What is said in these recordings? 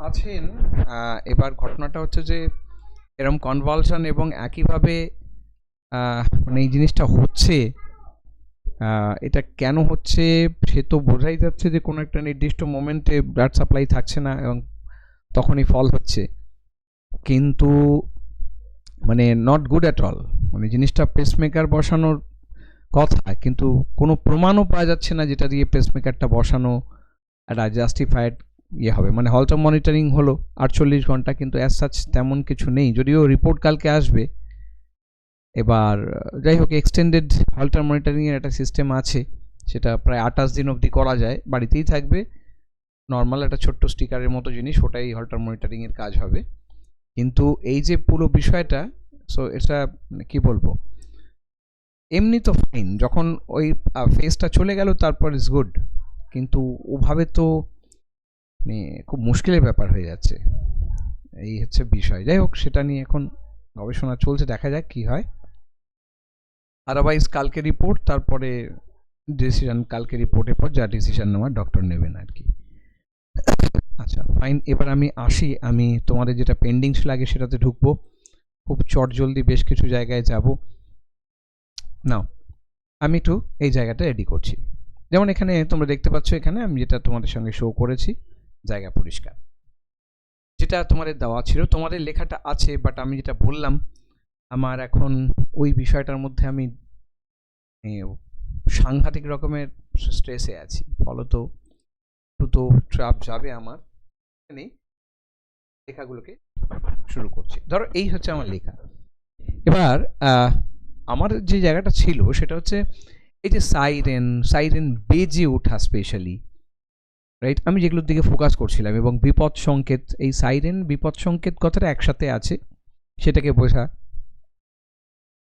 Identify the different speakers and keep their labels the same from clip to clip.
Speaker 1: আছেন। এবার ঘটনাটা হচ্ছে যে এরকম কনভালশন এবং একইভাবে মানে এই জিনিসটা হচ্ছে, এটা কেন হচ্ছে সে তো বোঝাই যাচ্ছে যে কোনো একটা নির্দিষ্ট মোমেন্টে ব্লাড সাপ্লাই থাকছে না এবং তখনই ফল হচ্ছে, কিন্তু মানে নট গুড অ্যাট অল। মানে জিনিসটা পেসমেকার বসানোর কথা, কিন্তু কোনো প্রমাণও পাওয়া যাচ্ছে না যেটা দিয়ে পেসমেকারটা বসানো একটা জাস্টিফাইড ইয়ে হবে। মানে হলটার মনিটরিং হলো 48 ঘন্টা, কিন্তু অ্যাজ সাচ তেমন কিছু নেই, যদিও রিপোর্ট কালকে আসবে। এবার যাই হোক, এক্সটেন্ডেড হলটার মনিটরিংয়ের একটা সিস্টেম আছে, সেটা প্রায় 28 দিন অবধি করা যায়, বাড়িতেই থাকবে, নর্মাল একটা ছোট্ট স্টিকারের মতো জিনিস, ওটাই হলটার মনিটরিংয়ের কাজ হবে। কিন্তু এই যে পুরো বিষয়টা, সো এটা মানে কী বলবো, এমনি তো ফাইন, যখন ওই ফেজটা চলে গেল তারপর ইজ গুড, কিন্তু ওভাবে তো মানে খুব মুশকিলের ব্যাপার হয়ে যাচ্ছে, এই হচ্ছে বিষয়। যাই হোক, সেটা নিয়ে এখন গবেষণা চলছে, দেখা যাক কি হয়। আদারওয়াইজ কালকে রিপোর্ট, তারপরে ডিসিশন, কালকে রিপোর্টের পর যা ডিসিশন নেওয়ার ডক্টর নেবেন আর কি। আচ্ছা ফাইন, এবার আমি আসি, আমি তোমাদের যেটা পেন্ডিং ছিল আগে সেটাতে ঢুকবো, খুব চটজলদি বেশ কিছু জায়গায় যাব। নাও আমি একটু এই জায়গাটা রেডি করছি, যেমন এখানে তোমরা দেখতে পাচ্ছ, এখানে আমি যেটা তোমাদের সঙ্গে শো করেছি, জায়গা পরিষ্কার, যেটা তোমাদের দেওয়া ছিল, তোমাদের লেখাটা আছে, বাট আমি যেটা বললাম, আমার এখন ওই বিষয়টার মধ্যে আমি সাংঘাতিক রকমের স্ট্রেসে আছি, ফলত তো ট্রাপ যাবে আমার। নেই, লেখাগুলোকে শুরু করছি। ধরো এই হচ্ছে আমার লেখা। এবার আমার যে জায়গাটা ছিল সেটা হচ্ছে এই যে সাইরেন, সাইরেন বেজে ওঠা স্পেশালি, রাইট, আমি যেগুলোর দিকে ফোকাস করছিলাম, এবং বিপদ সংকেত, এই সাইরেন বিপদ সংকেত কথাটা একসাথে আছে, সেটাকে বোঝা,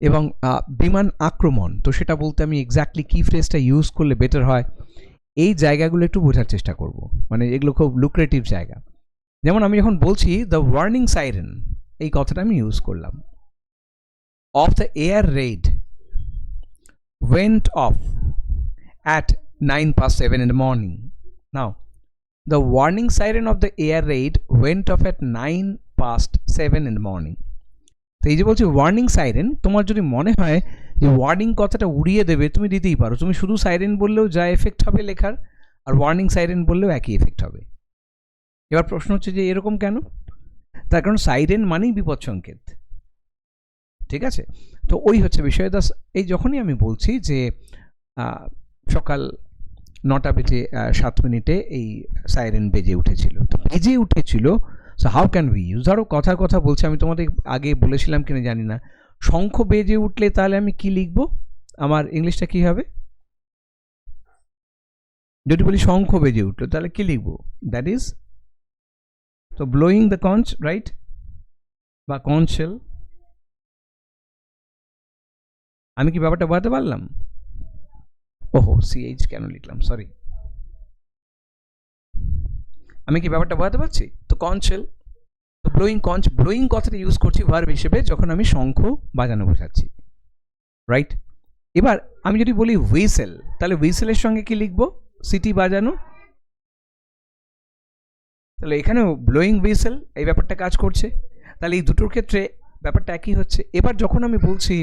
Speaker 1: এবং বিমান আক্রমণ, তো সেটা বলতে আমি এক্স্যাক্টলি কী ফ্রেজটা ইউজ করলে বেটার হয়, এই জায়গাগুলো একটু বোঝার চেষ্টা করব। মানে এগুলো খুব লুক্রেটিভ জায়গা। যেমন আমি যখন বলছি দ্য ওয়ার্নিং সাইরেন, এই কথাটা আমি ইউজ করলাম। Of the air red went off at 7:09 in the morning. Now, the warning siren of the air raid went off at 7:09 in the morning. তো এই যে বলছি ওয়ার্নিং সাইরেন, তোমার যদি মনে হয় যে ওয়ার্নিং কথাটা উড়িয়ে দেবে, তুমি দিতেই পারো, তুমি শুধু সাইরেন বললেও যা এফেক্ট হবে লেখার, আর ওয়ার্নিং সাইরেন বললেও একই এফেক্ট হবে। এবার প্রশ্ন হচ্ছে যে এরকম কেন? তার কারণ সাইরেন মানেই বিপদ সংকেত, ঠিক আছে? তো ওই হচ্ছে বিষয়। এই যখনই আমি বলছি যে সকাল 9:07 এই সাইরেন বেজে উঠেছিল, তো বেজে উঠেছিল, so how can we use, ধরো কথার কথা বলছি, আমি তোমাদের আগে বলেছিলাম কিনা জানি না, শঙ্খ বেজে উঠলে তাহলে আমি কি লিখবো, আমার ইংলিশটা কি হবে? যদি বলি শঙ্খ বেজে উঠলো তাহলে কি লিখবো? দ্যাট ইজ তো ব্লোয়িং দ্য কঞ্চ, রাইট, বা কঞ্চ শেল। আমি কি ব্যাপারটা বোঝাতে পারলাম? ওহো, সিএইচ কেন লিখলাম, সরি। আমি কি ব্যাপারটা বোঝাতে পারছি? তো কঞ্চ শেল, তো ব্লোয়িং কঞ্চ, ব্লোয়িং কথাটা ইউজ করছি ভার্ব হিসেবে যখন আমি শঙ্খ বাজানো বোঝাচ্ছি, রাইট। এবার আমি যদি বলি হুইসেল, তাহলে হুইসেলের সঙ্গে কি লিখবো? সিটি বাজানো। তাহলে এখানেও ব্লোয়িং হুইসেল এই ব্যাপারটা কাজ করছে, তাহলে এই দুটোর ক্ষেত্রে ব্যাপারটা একই হচ্ছে। এবার যখন আমি বলছি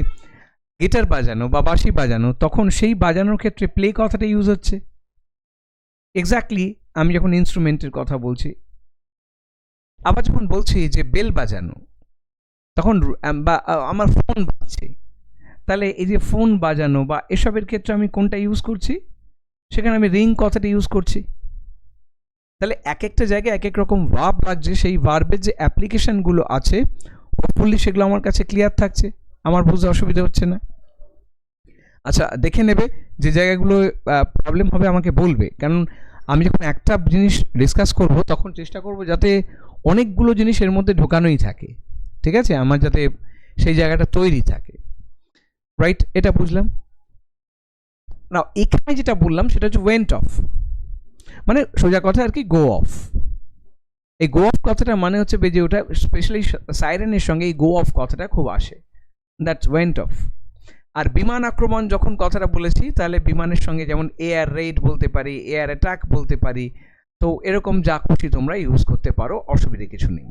Speaker 1: গিটার বাজানো বা বাঁশি বাজানো, তখন সেই বাজানোর ক্ষেত্রে প্লে কথাটা ইউজ হচ্ছে। এক্স্যাক্টলি আমি যখন ইনস্ট্রুমেন্টের কথা বলছি, আবার যখন বলছি যে বেল বাজানো, তখন বা আমার ফোন বাজছে, তাহলে এই যে ফোন বাজানো বা এসবের ক্ষেত্রে আমি কোনটা ইউজ করছি? সেখানে আমি রিং কথাটা ইউজ করছি। তাহলে এক একটা জায়গায় এক এক রকম ভার্ব লাগছে, সেই ভার্বের যে অ্যাপ্লিকেশনগুলো আছে হোপফুলি সেগুলো আমার কাছে ক্লিয়ার থাকছে, আমার বুঝতে অসুবিধা হচ্ছে না। আচ্ছা, দেখে নেবে যে জায়গাগুলো প্রবলেম হবে আমাকে বলবে, কারণ আমি যখন একটা জিনিস ডিসকাস করব তখন চেষ্টা করব যাতে অনেকগুলো জিনিস এর মধ্যে ঢোকানোই থাকে, ঠিক আছে, আমার যাতে সেই জায়গাটা তৈরি থাকে, রাইট। এটা বুঝলাম না। এখানে যেটা বললাম সেটা হচ্ছে ওয়েন্ট অফ, মানে সোজা কথা আর কি, গো অফ। এই গো অফ কথাটা মানে হচ্ছে বেজে ওঠা, স্পেশালি সাইরেনের সঙ্গে এই গো অফ কথাটা খুব আসে, দ্যাটস ওয়েন্ট অফ। আর বিমান আক্রমণ যখন কথাটা বলেছি, তাহলে বিমানের সঙ্গে যেমন এয়ার রেড বলতে পারি, এয়ার অ্যাটাক বলতে পারি, তো এরকম যা খুশি তোমরা ইউজ করতে পারো, অসুবিধে কিছু নেই।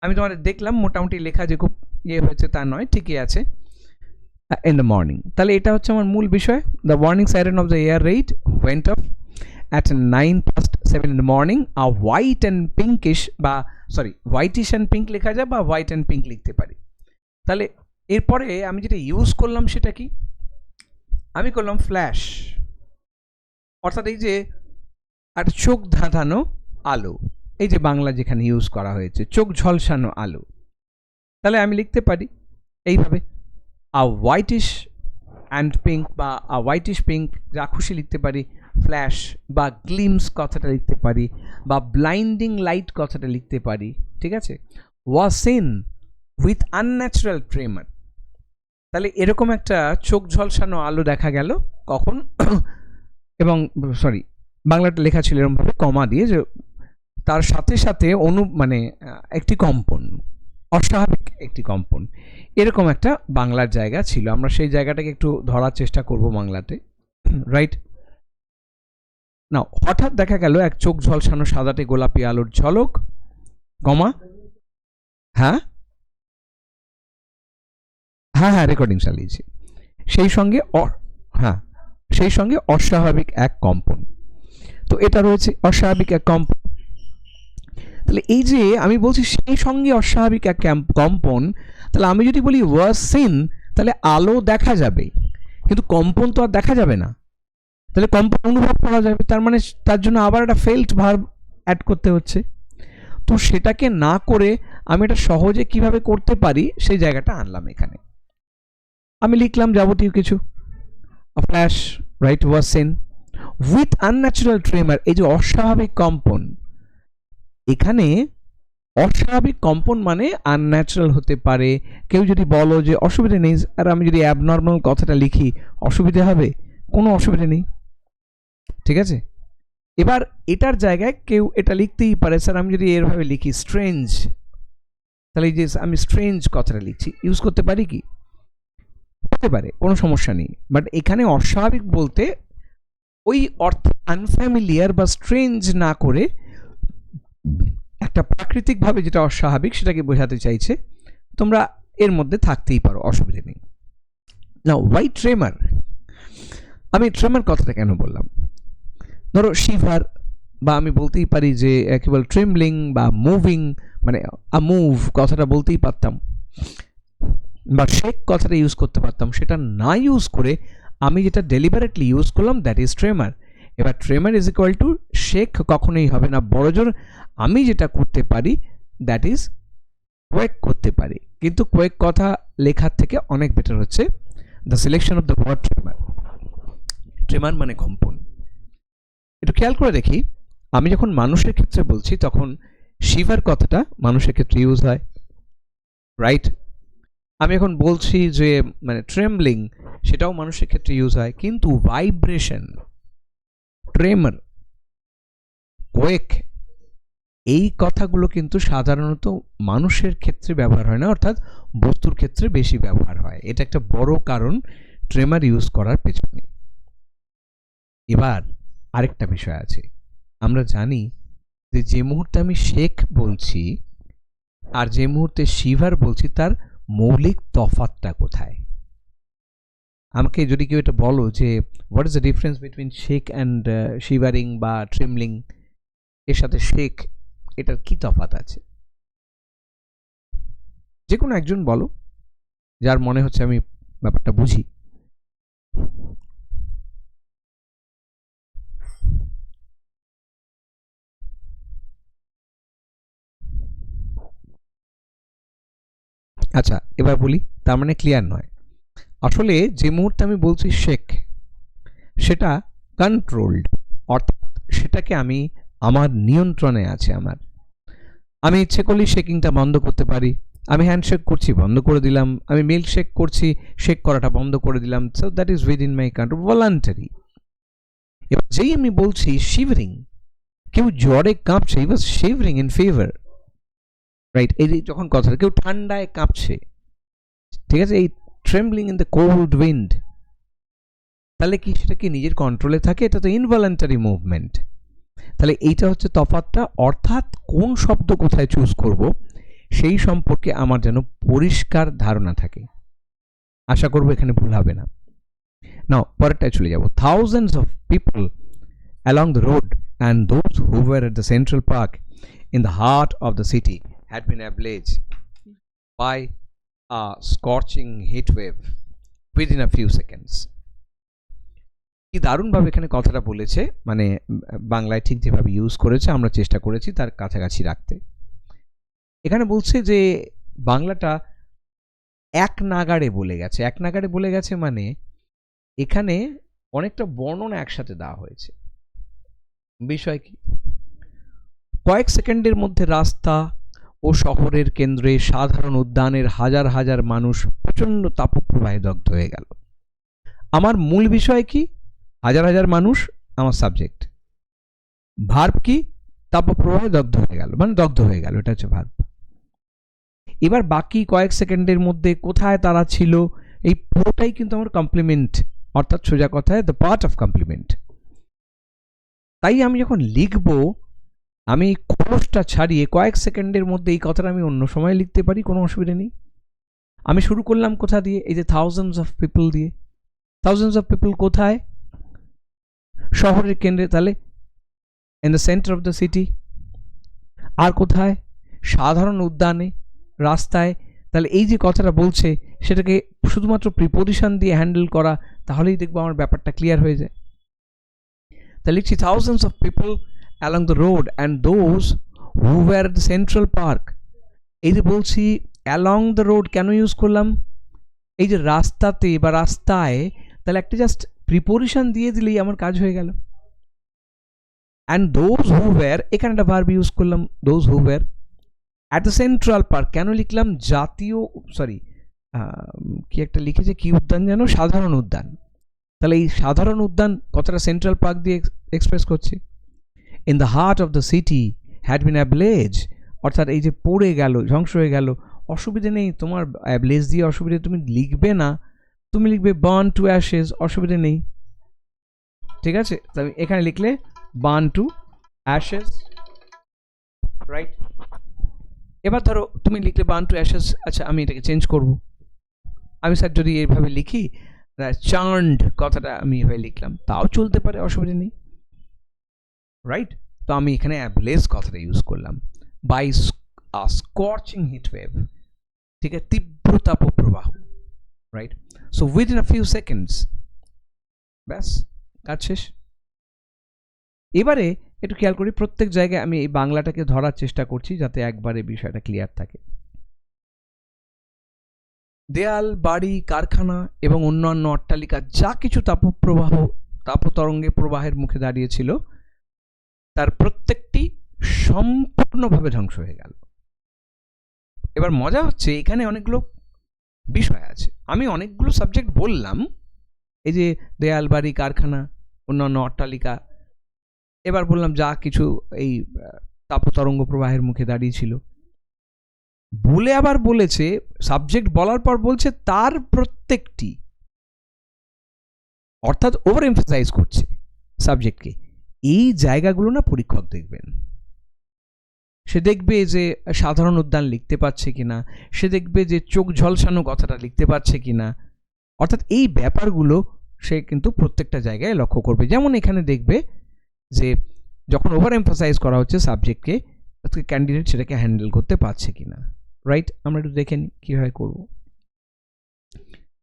Speaker 1: আমি তোমাদের দেখলাম মোটামুটি লেখা যে খুব ইয়ে হয়েছে তা নয়, ঠিকই আছে। ইন দ্য মর্নিং, তাহলে এটা হচ্ছে আমার মূল বিষয়। The warning siren of the air red went of at 9:07 in the morning. A white and pinkish বা সরি হোয়াইটিশ অ্যান্ড পিঙ্ক লেখা যায় বা হোয়াইট অ্যান্ড পিঙ্ক লিখতে পারি। তাহলে এরপরে আমি যেটা ইউজ করলাম সেটা কি, আমি করলাম ফ্ল্যাশ, অর্থাৎ এই যে একটা চোখ ধাঁধানো আলো, এই যে বাংলা যেখানে ইউজ করা হয়েছে চোখ ঝলসানো আলো, তাহলে আমি লিখতে পারি এইভাবে আ হোয়াইটিশ অ্যান্ড পিঙ্ক বা আ হোয়াইটিশ পিঙ্ক, যা খুশি লিখতে পারি, ফ্ল্যাশ বা গ্লিমস কথাটা লিখতে পারি, বা ব্লাইন্ডিং লাইট কথাটা লিখতে পারি, ঠিক আছে। ওয়াজ সিন উইথ আনন্যাচারাল ট্রেমার, তাহলে এরকম একটা চোখ ঝলসানো আলো দেখা গেল কখন, এবং সরি বাংলাটা লেখা ছিল এরকমভাবে কমা দিয়ে, যে তার সাথে সাথে মানে একটি কম্পন, অস্বাভাবিক একটি কম্পন, এরকম একটা বাংলার জায়গা ছিল। আমরা সেই জায়গাটাকে একটু ধরার চেষ্টা করব বাংলাতে, রাইট না। হঠাৎ দেখা গেল এক চোখ ঝলসানো সাদাটে গোলাপি আলোর ঝলক, কমা, হ্যাঁ হ্যাঁ হ্যাঁ রেকর্ডিং চালিয়েছি, সেই সঙ্গে হ্যাঁ সেই সঙ্গে অস্বাভাবিক এক কম্পন। তো এটা রয়েছে অস্বাভাবিক এক কম্পন। তাহলে এই যে আমি বলছি সেই সঙ্গে অস্বাভাবিক এক কম্পন, তাহলে আমি যদি বলি ওয়াজ সিন, তাহলে আলো দেখা যাবে কিন্তু কম্পন তো আর দেখা যাবে না, তাহলে কম্পন অনুভব করা যাবে, তার মানে তার জন্য আবার একটা ফেল্ট ভার্ব অ্যাড করতে হচ্ছে। তো সেটাকে না করে আমি এটা সহজে কিভাবে করতে পারি সেই জায়গাটা আনলাম এখানে। আমি লিখলাম যাবতীয় কিছু, flash right was seen with unnatural tremor, এই যে অস্বাভাবিক কম্পন, এখানে অস্বাভাবিক কম্পন মানে আনন্যাচারাল হতে পারে। কেউ যদি বলো যে অসুবিধা নেই, আর আমি যদি অ্যাবনর্মাল কথাটা লিখি অসুবিধা হবে, কোনো অসুবিধা নেই, ঠিক আছে। এবার এটার জায়গায় কেউ এটা লিখতেই পারে, স্যার আমি যদি এরভাবে লিখি স্ট্রেঞ্জ, তাহলে এই যে আমি স্ট্রেঞ্জ কথাটা লিখছি, ইউজ করতে পারি কি, হতে পারে, কোনো সমস্যা নেই। বাট এখানে অস্বাভাবিক বলতে ওই অর্থ আনফ্যামিলিয়ার বা স্ট্রেঞ্জ না করে একটা প্রাকৃতিকভাবে যেটা অস্বাভাবিক সেটাকে বোঝাতে চাইছে, তোমরা এর মধ্যে থাকতেই পারো, অসুবিধা নেই। না হোয়াইট ট্রেমার, আমি ট্রেমার কথাটা কেন বললাম, ধরো শিভার, বা আমি বলতেই পারি যে কেবল ট্রেমলিং বা মুভিং, মানে মুভ কথাটা বলতেই পারতাম, বা শেক কথাটা ইউজ করতে পারতাম, সেটা না ইউজ করে আমি যেটা ডেলিবারেটলি ইউজ করলাম দ্যাট ইজ ট্রেমার। এবার ট্রেমার ইজ ইকুয়াল টু শেক কখনোই হবে না, বড়জোর আমি যেটা করতে পারি দ্যাট ইজ কোয়েক করতে পারি, কিন্তু কোয়েক কথা লেখার থেকে অনেক বেটার হচ্ছে the selection of the word tremor. Tremor মানে কম্পন। একটু খেয়াল করে দেখি, আমি যখন মানুষের ক্ষেত্রে বলছি তখন শিভার কথাটা মানুষের ক্ষেত্রে ইউজ হয়, রাইট। আমি এখন বলছি যে মানে ট্রেমলিং, সেটাও মানুষের ক্ষেত্রে ইউজ হয়, কিন্তু ভাইব্রেশন, ট্রেমার, কোয়েক, এই কথাগুলো কিন্তু সাধারণত মানুষের ক্ষেত্রে ব্যবহার হয় না, অর্থাৎ বস্তুর ক্ষেত্রে বেশি ব্যবহার হয়। এটা একটা বড় কারণ ট্রেমার ইউজ করার পেছনে। এবার আরেকটা বিষয় আছে, আমরা জানি যে যে মুহূর্তে আমি শেখ বলছি আর যে মুহূর্তে শিভার বলছি তার মৌলিক তফাৎটা কোথায়। আমাকে যদি কেউ এটা বলো যে what is the difference between shake and shivering বা ট্রিমলিং, এর সাথে শেক, এটার কি তফাৎ আছে, যে কোনো একজন বলো যার মনে হচ্ছে আমি ব্যাপারটা বুঝি। আচ্ছা এবার বলি, তার মানে ক্লিয়ার নয়। আসলে যে মুহূর্তে আমি বলছি শেক, সেটা কন্ট্রোলড, অর্থাৎ সেটাকে আমি আমার নিয়ন্ত্রণে আছে। আমি ইচ্ছে করলেই শেকিংটা বন্ধ করতে পারি, আমি হ্যান্ডশেক করছি বন্ধ করে দিলাম, আমি মিল্ক শেক করছি শেক করাটা বন্ধ করে দিলাম, so that is within my control, voluntary. এবার যেই আমি বলছি শিভারিং, কেউ জ্বরে কাঁপছে, হি ওয়াজ শিভারিং ইন ফিভার, রাইট। এই যখন কথা, কেউ ঠান্ডায় কাঁপছে, ঠিক আছে, এই ট্রেমব্লিং ইন দ্য কোল্ড উইন্ড, তাহলে কি সেটা কি নিজের কন্ট্রোলে থাকে? এটা তো ইনভলান্টারি মুভমেন্ট। তাহলে এইটা হচ্ছে তফাৎটা, অর্থাৎ কোন শব্দ কোথায় চুজ করব সেই সম্পর্কে আমার যেন পরিষ্কার ধারণা থাকে। আশা করব এখানে ভুল হবে না। নাও পরেরটায় চলে যাব। Thousands of people along the road and those who were at the Central Park in the heart of the city had been ablaze by a scorching heat wave within a few seconds. কি দারুণভাবে এখানে কথাটা বলেছে, মানে বাংলায় ঠিক যেভাবে use করেছে আমরা চেষ্টা করেছি তার কাছাকাছি রাখতে। এখানে বলছে যে বাংলাটা এক নাগাড়ে বলে গেছে। এক নাগাড়ে বলে গেছে মানে এখানে অনেকটা বর্ণনা একসাথে দেওয়া হয়েছে। বিষয় কি? কয়েক সেকেন্ডের মধ্যে রাস্তা ও শহরের কেন্দ্রে সাধারণ উদ্যানের হাজার হাজার মানুষ প্রচণ্ড তাপপ্রবাহে দগ্ধ হয়ে গেল। আমার মূল বিষয় কি? হাজার হাজার মানুষ আমার সাবজেক্ট। ভার্ব কি? তাপপ্রবাহে দগ্ধ হয়ে গেল, মানে দগ্ধ হয়ে গেল, এটা হচ্ছে ভার্ব। এবার বাকি কয়েক সেকেন্ডের মধ্যে কোথায় তারা ছিল, এই পুরোটাই কিন্তু আমার কমপ্লিমেন্ট, অর্থাৎ সোজা কথায় দ্য পার্ট অফ কমপ্লিমেন্ট। তাই আমি যখন লিখব আমি খরচটা ছাড়িয়ে কয়েক সেকেন্ডের মধ্যে এই কথাটা আমি অন্য সময় লিখতে পারি, কোনো অসুবিধা নেই। আমি শুরু করলাম কোথা দিয়ে? এই যে থাউজেন্ডস অফ পিপল দিয়ে। থাউজেন্ডস অফ পিপল কোথায়? শহরের কেন্দ্রে, তাহলে in the centre of the city. আর কোথায়? সাধারণ উদ্যানে, রাস্তায়। তাহলে এই যে কথাটা বলছে সেটাকে শুধুমাত্র প্রিপোজিশন দিয়ে হ্যান্ডেল করা, তাহলেই দেখবো আমার ব্যাপারটা ক্লিয়ার হয়ে যায়। তাহলে লিখছি thousands of people along the road and those who were at the Central Park. এই যে বলছি along the road কেন ইউজ করলাম? এই যে রাস্তাতে বা রাস্তায়, তাহলে একটা জাস্ট প্রিপোজিশন দিয়ে দিলেই আমার কাজ হয়ে গেল। and those who were, এখানে একটা ভার্ব ইউজ করলাম, those who were at the Central Park। কেন লিখলাম? জাতীয়, সরি কি একটা লিখেছে, কি উদ্যান যেন, সাধারণ উদ্যান। তাহলে এই সাধারণ উদ্যান কথাটা সেন্ট্রাল পার্ক দিয়ে এক্সপ্রেস করছি। In the heart of the city had been ablaze, অর্থাৎ এই যে পড়ে গেল, ধ্বংস হয়ে গেল। অসুবিধে নেই, তোমার অ্যাবলেজ দিয়ে অসুবিধে তুমি লিখবে না, তুমি লিখবে বার্ন টু অ্যাশেজ, অসুবিধে নেই, ঠিক আছে? তবে এখানে লিখলে বার্ন টু অ্যাশেজ, রাইট? এবার ধরো তুমি লিখলে বার্ন টু অ্যাশেজ, আচ্ছা আমি এটাকে চেঞ্জ করব। আমি স্যার যদি এইভাবে লিখি, চার্নড কথাটা আমি এভাবে লিখলাম, তাও চলতে পারে, অসুবিধা নেই, রাইট? তো আমি এখানে অ্যাবলেজ কথাটা ইউজ করলাম, বাই স্কর্চিং হিট ওয়েভ, ঠিক আছে, তীব্র তাপপ্রবাহ, right? So within a few seconds, ব্যাস কাজ শেষ। এবারে একটু খেয়াল করি, প্রত্যেক জায়গায় আমি এই বাংলাটাকে ধরার চেষ্টা করছি যাতে একবারে বিষয়টা ক্লিয়ার থাকে। দেয়াল, বাড়ি, কারখানা এবং অন্যান্য অট্টালিকা যা কিছু তাপপ্রবাহ, তাপতরঙ্গে প্রবাহের মুখে দাঁড়িয়েছিল, তার প্রত্যেকটি সম্পূর্ণভাবে ধ্বংস হয়ে গেল। এবার মজা হচ্ছে এখানে অনেকগুলো বিষয় আছে। আমি অনেকগুলো সাবজেক্ট বললাম, এই যে দেয়াল, বাড়ি, কারখানা, অন্যান্য অট্টালিকা, এবার বললাম যা কিছু এই তাপতরঙ্গ প্রবাহের মুখে দাঁড়িয়েছিল, বলে আবার বলেছে, সাবজেক্ট বলার পর বলছে তার প্রত্যেকটি, অর্থাৎ ওভার এমফাসাইজ করছে সাবজেক্টকে। এই জায়গাগুলো না পরীক্ষক দেখবেন, সে দেখবে যে সাধারণ উদ্যান লিখতে পারছে কিনা, সে দেখবে যে চোখ ঝলসানো কথাটা লিখতে পারছে কিনা, অর্থাৎ এই ব্যাপারগুলো সে কিন্তু প্রত্যেকটা জায়গায় লক্ষ্য করবে। যেমন এখানে দেখবে যে যখন ওভার এমফাসাইজ করা হচ্ছে সাবজেক্টকে, ক্যান্ডিডেট সেটাকে হ্যান্ডেল করতে পারছে কিনা, রাইট? আমরা একটু দেখে নিই কীভাবে করব।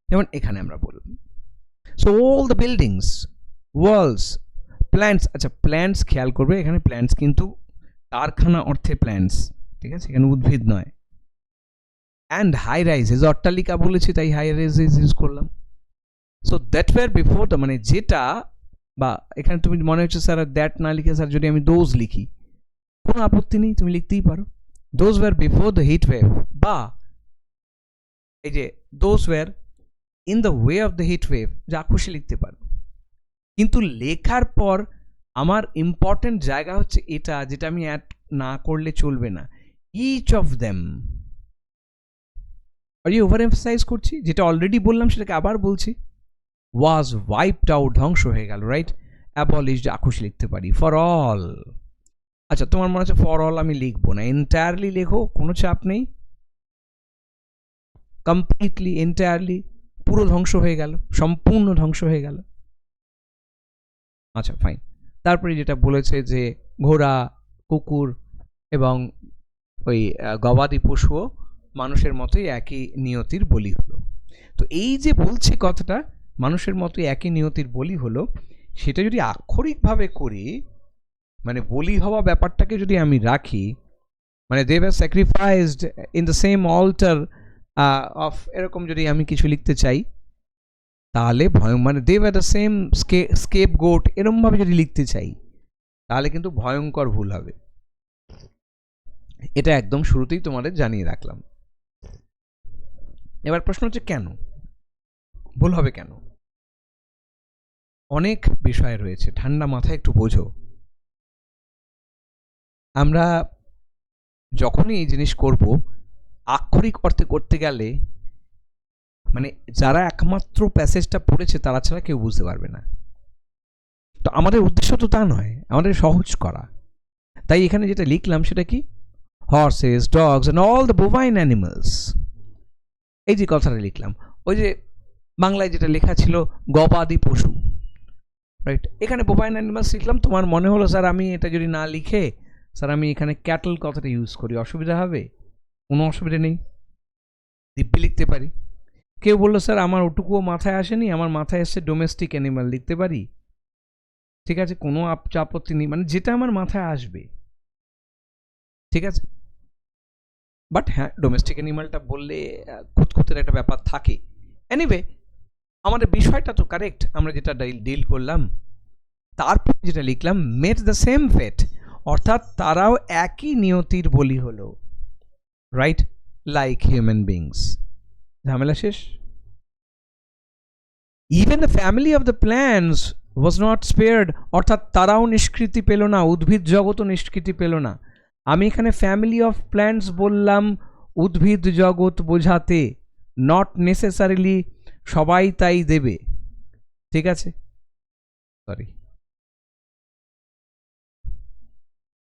Speaker 1: যেমন এখানে আমরা বললাম, so all the buildings, walls, plants, আচ্ছা প্ল্যান্টস খেয়াল করবে, এখানে প্ল্যান্টস কিন্তু কারখানা অর্থে প্ল্যান্টস, ঠিক আছে, এখানে উদ্ভিদ নয়। অ্যান্ড হাই রাইজেস, অট্টালিকা বলেছি তাই হাই রাইজেস ইউজ করলাম। So that war before, the, মানে যেটা, বা এখানে তুমি মনে হচ্ছে স্যার দ্যাট না লিখে স্যার যদি আমি দোজ লিখি, কোনো আপত্তি নেই, তুমি লিখতেই পারো। Those were before the heat wave, বা এই যে those were in the way of the heat wave, যা খুশি লিখতে পারো। কিন্তু লেখার পর আমার ইম্পর্টেন্ট জায়গা হচ্ছে এটা, যেটা আমি অ্যাড না করলে চলবে না। ইচ অফ দেম, আর এই ওভার এমফাসাইজ করছি, যেটা অলরেডি বললাম সেটাকে আবার বলছি, ওয়াজ ওয়াইপড আউট, ধ্বংস হয়ে গেল, রাইট? অ্যাবলিশ যা খুশি লিখতে পারি, ফর অল। আচ্ছা, তোমার মনে হচ্ছে ফর অল আমি লিখবো না, এন্টায়ারলি লেখো, কোনো চাপ নেই। কমপ্লিটলি, এন্টায়ারলি, পুরো ধ্বংস হয়ে গেল, সম্পূর্ণ ধ্বংস হয়ে গেল। আচ্ছা ফাইন। তারপরে যেটা বলেছে যে ঘোড়া, কুকুর এবং ওই গবাদি পশুও মানুষের মতোই একই নিয়তির বলি হলো। তো এই যে বলছে কথাটা, মানুষের মতোই একই নিয়তির বলি হলো, সেটা যদি আক্ষরিকভাবে করি, মানে বলি হওয়া ব্যাপারটাকে যদি আমি রাখি, মানে they were sacrificed in the same altar of, এরকম যদি আমি কিছু লিখতে চাই, তাহলে মানে they were the same scapegoat, এরমভাবে যদি লিখতে চাই, তাহলে কিন্তু ভয়ঙ্কর ভুল হবে। এটা একদম শুরুতেই তোমাদের জানিয়ে রাখলাম। এবার প্রশ্ন হচ্ছে কেন ভুল হবে, কেন? অনেক বিষয় রয়েছে, ঠান্ডা মাথায় একটু বোঝো। আমরা যখনই এই জিনিস করব, আক্ষরিক অর্থে করতে গেলে মানে যারা একমাত্র প্যাসেজটা পড়েছে তারা ছাড়া কেউ বুঝতে পারবে না। তো আমাদের উদ্দেশ্য তো তা নয়, আমাদের সহজ করা। তাই এখানে যেটা লিখলাম সেটা কি, horse's, dogs and all the bovine animals, এই যে কথাটা লিখলাম, ওই যে বাংলায় যেটা লেখা ছিল গবাদি পশু, রাইট? এখানে বোভাইন অ্যানিমালস লিখলাম। তোমার মনে হলো স্যার আমি এটা যদি না লিখে স্যার আমি এখানে ক্যাটল কথাটা ইউজ করি, অসুবিধা হবে? কোনো অসুবিধা নেই, দিব্যি লিখতে পারি। কেউ বললো স্যার আমার ওটুকুও মাথায় আসেনি, আমার মাথায় এসছে ডোমেস্টিক অ্যানিমাল, লিখতে পারি? ঠিক আছে, কোনো আপত্তি নেই, মানে যেটা আমার মাথায় আসবে, ঠিক আছে। বাট হ্যাঁ, ডোমেস্টিক অ্যানিমালটা বললে খুঁতখুতের একটা ব্যাপার থাকে। এনিওয়ে, আমাদের বিষয়টা তো কারেক্ট, আমরা যেটা ডিল করলাম। তারপর যেটা লিখলাম, মেট দ্য সেম ফেট, অর্থাৎ তারাও একই নিয়তির বলি হলো, রাইট, লাইক হিউম্যান বিংস। ঝামেলা শেষ। Even the family of the plants was not spared, অর্থাৎ তারাও নিষ্কৃতি পেল না, উদ্ভিদ জগৎও নিষ্কৃতি পেল না। আমি এখানে ফ্যামিলি অফ প্ল্যান্টস বললাম উদ্ভিদ জগৎ বোঝাতে, নট নেসেসারিলি সবাই তাই দেবে, ঠিক আছে। সরি,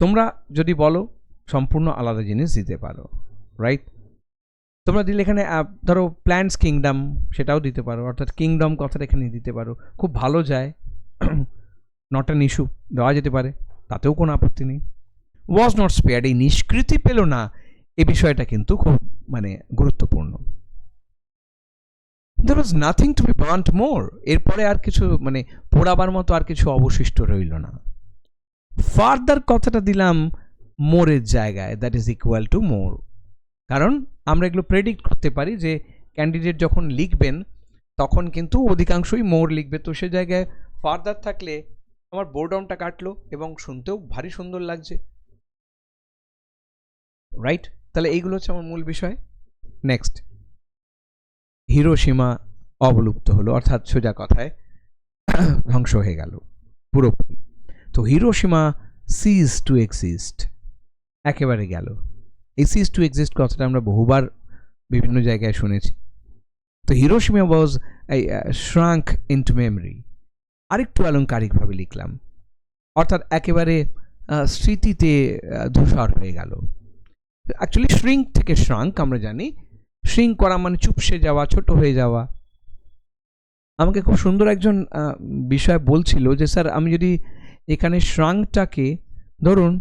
Speaker 1: তোমরা যদি বলো সম্পূর্ণ আলাদা জিনিস দিতে পারো, রাইট? তোমরা দিলে এখানে ধরো প্ল্যান্টস কিংডম, সেটাও দিতে পারো, অর্থাৎ কিংডম কথাটা এখানে দিতে পারো, খুব ভালো যায়, নট অ্যান ইস্যু, দেওয়া যেতে পারে, তাতেও কোনো আপত্তি নেই। ওয়াজ নট স্পেয়ার্ড, এই নিষ্কৃতি পেল না, এই বিষয়টা কিন্তু খুব মানে গুরুত্বপূর্ণ। there was nothing to be burnt more, এরপরে আর কিছু মানে পোড়াবার মতো আর কিছু অবশিষ্ট রইল না। ফার্দার কথাটা দিলাম মোরের জায়গায়, দ্যাট ইজ ইকুয়াল টু মোর, কারণ আমরা এগুলো প্রেডিক্ট করতে পারি যে ক্যান্ডিডেট যখন লিখবেন তখন কিন্তু অধিকাংশই মোর লিখবে, তো সে জায়গায় ফার্দার থাকলে আমার বোরডাউনটা কাটলো এবং শুনতেও ভারী সুন্দর লাগছে, রাইট? তাহলে এইগুলো হচ্ছে আমার মূল বিষয়। নেক্সট, হিরোশিমা অবলুপ্ত হলো, অর্থাৎ সোজা কথায় ধ্বংস হয়ে গেল পুরোপুরি। তো হিরোশিমা সিজ টু এক্সিস্ট, একেবারে গেল। এই সিজ টু এক্সিস্ট কথাটা আমরা বহুবার বিভিন্ন জায়গায় শুনেছি। তো হিরোশিমা ওয়াজ শ্রাঙ্ক ইনটু মেমরি, আরেকটু অলংকারিকভাবে লিখলাম, অর্থাৎ একেবারে স্মৃতিতে ধূসর হয়ে গেল। অ্যাকচুয়ালি শ্রিঙ্ক থেকে শ্রাঙ্ক আমরা জানি, শ্রিঙ্ক করা মানে চুপসে যাওয়া, ছোট হয়ে যাওয়া। আমাকে খুব সুন্দর একজন বিষয় বলছিল যে স্যার আমি যদি এখানে শ্রাঙ্কটাকে ধরুন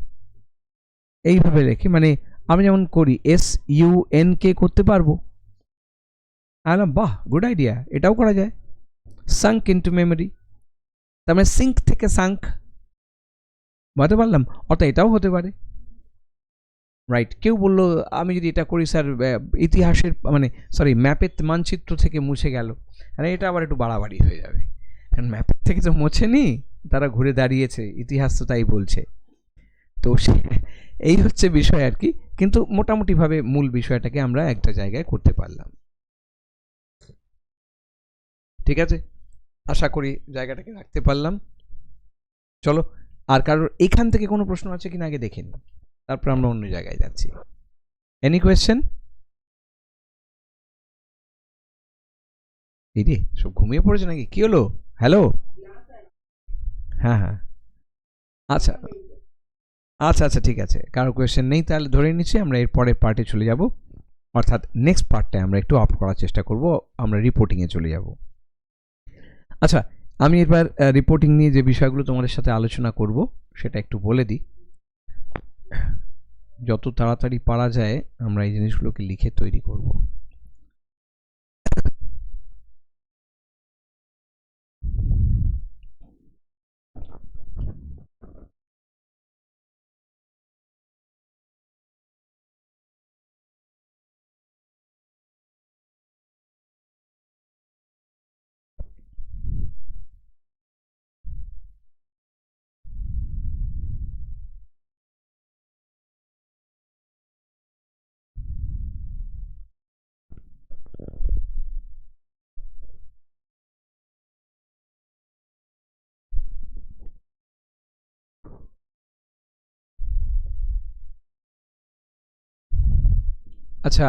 Speaker 1: এইভাবে রেখে, মানে আমি যেমন করি SUNK করতে পারবো, বাহ গুড আইডিয়া, এটাও করা যায়, সাঙ্ক ইনটু মেমোরি, তার মানে সিঙ্ক থেকে সাঙ্ক, বুঝতে পারলাম, অর্থাৎ এটাও হতে পারে, রাইট? কেউ বললো আমি যদি এটা করি স্যার ইতিহাসের মানে সরি ম্যাপের মানচিত্র থেকে মুছে গেল, মানে এটা আবার একটু বাড়াবাড়ি হয়ে যাবে, কারণ ম্যাপের থেকে তো মোছেনি, তারা ঘুরে দাঁড়িয়েছে, ইতিহাস তো তাই বলছে। তো এই হচ্ছে বিষয় আর কি, কিন্তু মোটামুটিভাবে মূল বিষয়টাকে আমরা একটা জায়গায় করতে পারলাম, ঠিক আছে? আশা করি জায়গাটাকে রাখতে পারলাম। চলো, আর কারোর এখান থেকে কোনো প্রশ্ন আছে কিনা আগে দেখে নিই, তারপর আমরা অন্য জায়গায় যাচ্ছি। Any question? এই রে সব ঘুমিয়ে পড়েছে নাকি, কি হলো? হ্যালো হ্যাঁ হ্যাঁ, আচ্ছা আচ্ছা আচ্ছা, ঠিক আছে, কারো কোয়েশ্চেন নেই তাহলে ধরে নিচ্ছি আমরা এর পরের পার্টে চলে যাব, অর্থাৎ নেক্সট পার্টটা আমরা একটু অফ করার চেষ্টা করব, আমরা রিপোর্টিংয়ে চলে যাব। আচ্ছা, আমি এবার রিপোর্টিং নিয়ে যে বিষয়গুলো তোমাদের সাথে আলোচনা করব সেটা একটু বলে দিই। যত তাড়াতাড়ি পারা যায় আমরা এই জিনিসগুলোকে লিখে তৈরি করব। আচ্ছা,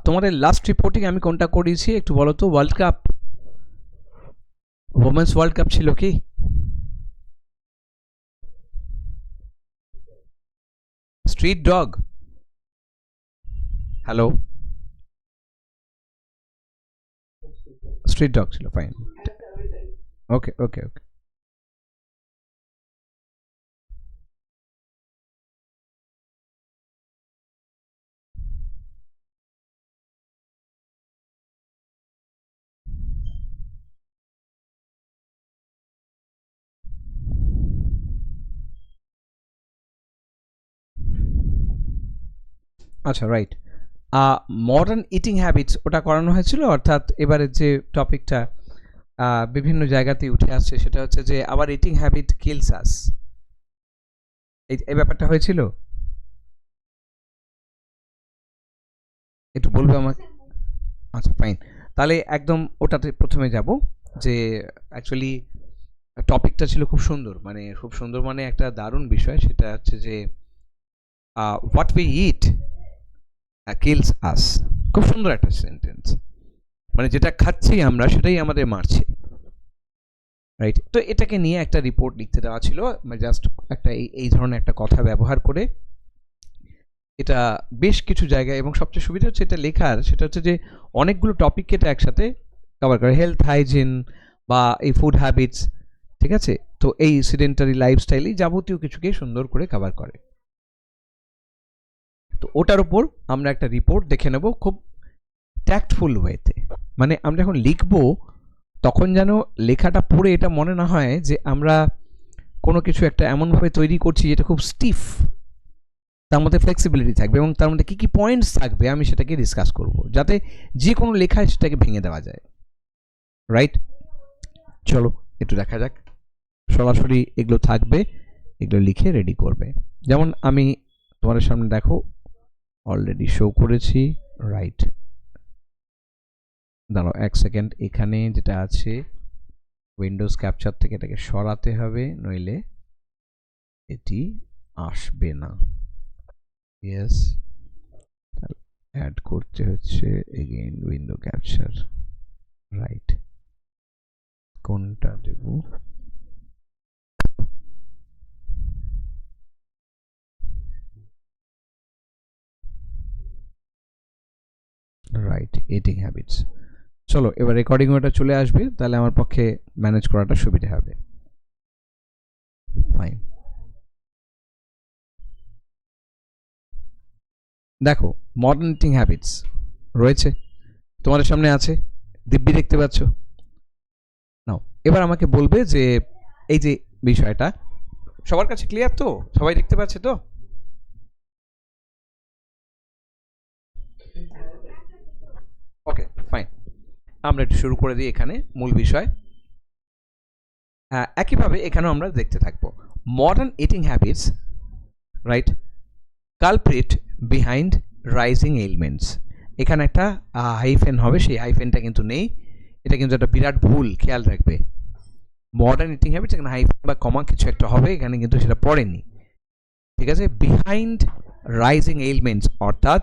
Speaker 1: তোমাদের লাস্ট রিপোর্টিং আমি কোনটা করিয়েছি একটু বলো তো? World cup, women's world cup ছিল কি? Street dog, hello, street dog ছিল, ফাইন, ওকে ওকে ওকে। আচ্ছা, রাইট, মডার্ন ইটিং হ্যাবিটস ওটা করানো হয়েছিল, অর্থাৎ এবারে যে টপিকটা বিভিন্ন জায়গাতেই উঠে আসছে সেটা হচ্ছে যে আওয়ার ইটিং হ্যাবিট কিলস আস, এই ব্যাপারটা হয়েছিল, একটু বলবে আমাকে? আচ্ছা, ফাইন, তাহলে একদম ওটাতে প্রথমে যাব, যে অ্যাকচুয়ালি টপিকটা ছিল খুব সুন্দর, মানে খুব সুন্দর, মানে একটা দারুণ বিষয়, সেটা হচ্ছে যে হোয়াট উই ইট কিলস আস। খুব সুন্দর একটা সেন্টেন্স, মানে যেটা খাচ্ছি আমরা সেটাই আমাদের মারছে, রাইট? তো এটাকে নিয়ে একটা রিপোর্ট লিখতে দেওয়া ছিল, জাস্ট একটা এই ধরনের একটা কথা ব্যবহার করে, এটা বেশ কিছু জায়গায়, এবং সবচেয়ে সুবিধা হচ্ছে এটা লেখার, সেটা হচ্ছে যে অনেকগুলো টপিককে এটা একসাথে কভার করে, হেলথ, হাইজিন বা এই ফুড হ্যাবিটস, ঠিক আছে, তো এই সিডেন্টারি লাইফস্টাইল, এই যাবতীয় কিছুকে সুন্দর করে কভার করে। তো ওটার উপর আমরা একটা রিপোর্ট দেখে নেব খুব ট্যাক্টফুল ওয়েতে, মানে আমরা যখন লিখবো তখন যেন লেখাটা পড়ে এটা মনে না হয় যে আমরা কোনো কিছু একটা এমনভাবে তৈরি করছি যেটা খুব স্টিফ, তার মধ্যে ফ্লেক্সিবিলিটি থাকবে এবং তার মধ্যে কী কী পয়েন্টস থাকবে আমি সেটাকে ডিসকাস করব, যাতে যে কোনো লেখায় সেটাকে ভেঙে দেওয়া যায়, রাইট? চলো একটু দেখা যাক, সরাসরি এগুলো থাকবে, এগুলো লিখে রেডি করবে। যেমন আমি তোমাদের সামনে দেখো অলরেডি শো করেছি, রাইট? দাঁড়াও এক সেকেন্ড, এখানে যেটা আছে উইন্ডোজ ক্যাপচার থেকে এটাকে সরাতে হবে, নইলে এটি আসবে না। ইয়েস, অ্যাড করতে হচ্ছে এগেইন উইন্ডো ক্যাপচার, রাইট? কোনটা দেব? Right, eating habits. চলো এবার রেকর্ডিং ওটা চলে আসবে, তাহলে আমার পক্ষে ম্যানেজ করাটা সুবিধা হবে। ফাইন, দেখো মডার্ন ইটিং হ্যাবিটস রয়েছে তোমাদের সামনে, আছে, দিব্যি দেখতে পাচ্ছ। নাও এবার আমাকে বলবে যে এই যে বিষয়টা সবার কাছে ক্লিয়ার তো, সবাই দেখতে পাচ্ছে তো? ওকে, ফাইন, আমরা একটু শুরু করে দিই এখানে মূল বিষয়। একইভাবে এখানেও আমরা দেখতে থাকবো modern eating habits, right, culprit behind rising elements. এখানে একটা হাইফেন হবে, সেই হাইফেনটা কিন্তু নেই, এটা কিন্তু একটা বিরাট ভুল, খেয়াল রাখবে। মডার্ন ইটিং হ্যাবিটস এখানে হাইফেন বা কমা কিছু একটা হবে, এখানে কিন্তু সেটা পড়েনি, ঠিক আছে? বিহাইন্ড রাইজিং এলিমেন্টস অর্থাৎ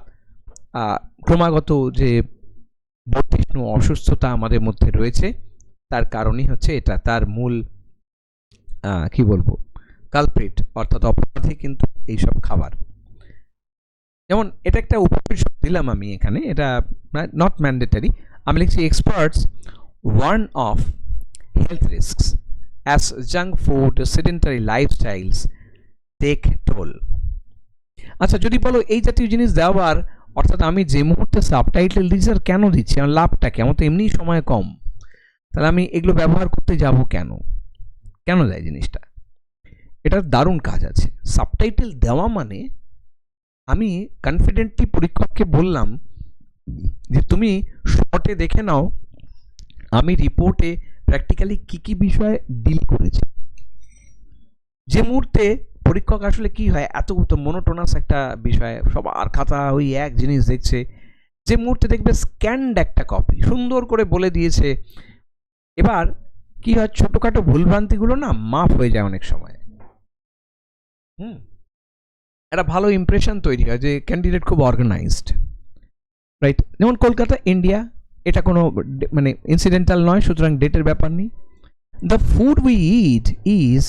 Speaker 1: ক্রমাগত যে বর্ধিষ্ণু অসুস্থতা আমাদের মধ্যে রয়েছে তার কারণই হচ্ছে এটা, তার মূল কি বলবো, কালপ্রিট অর্থাৎ অপরাধী কিন্তু এইসব খাবার। যেমন এটা একটা উপসর্গ দিলাম আমি এখানে, এটা নট ম্যান্ডেটারি। আমি লিখছি experts warn of health risks as junk food sedentary lifestyles take toll. আচ্ছা, যদি বলো এই জাতীয় জিনিস দেওয়ার অর্থাৎ আমি যে মুহূর্তে সাবটাইটেল দিচ্ছি আর কেন দিচ্ছি, আমার লাভটা কি, আমার তো এমনিই সময় কম, তাহলে আমি এগুলো ব্যবহার করতে যাব কেন, কেন দেয় জিনিসটা? এটার দারুণ কাজ আছে। সাবটাইটেল দেওয়া মানে আমি কনফিডেন্টলি পরীক্ষককে বললাম যে তুমি শর্টে দেখে নাও আমি রিপোর্টে প্র্যাকটিক্যালি কী কী বিষয়ে ডিল করেছি। যে মুহূর্তে পরীক্ষক আসলে কি হয়, এত মোনোটোনাস একটা বিষয়, সবার খাতা ওই এক জিনিস দেখছে, যে মুহূর্তে দেখবে স্ক্যান্ড একটা কপি সুন্দর করে বলে দিয়েছে, এবার কি হয় ছোটোখাটো ভুলভ্রান্তিগুলো না মাফ হয়ে যায় অনেক সময়। একটা ভালো ইমপ্রেশন তৈরি হয় যে ক্যান্ডিডেট খুব অর্গানাইজড, রাইট? যেমন কলকাতা ইন্ডিয়া, এটা কোনো মানে ইনসিডেন্টাল নয়, সুতরাং ডেটের ব্যাপার নেই। The food we it is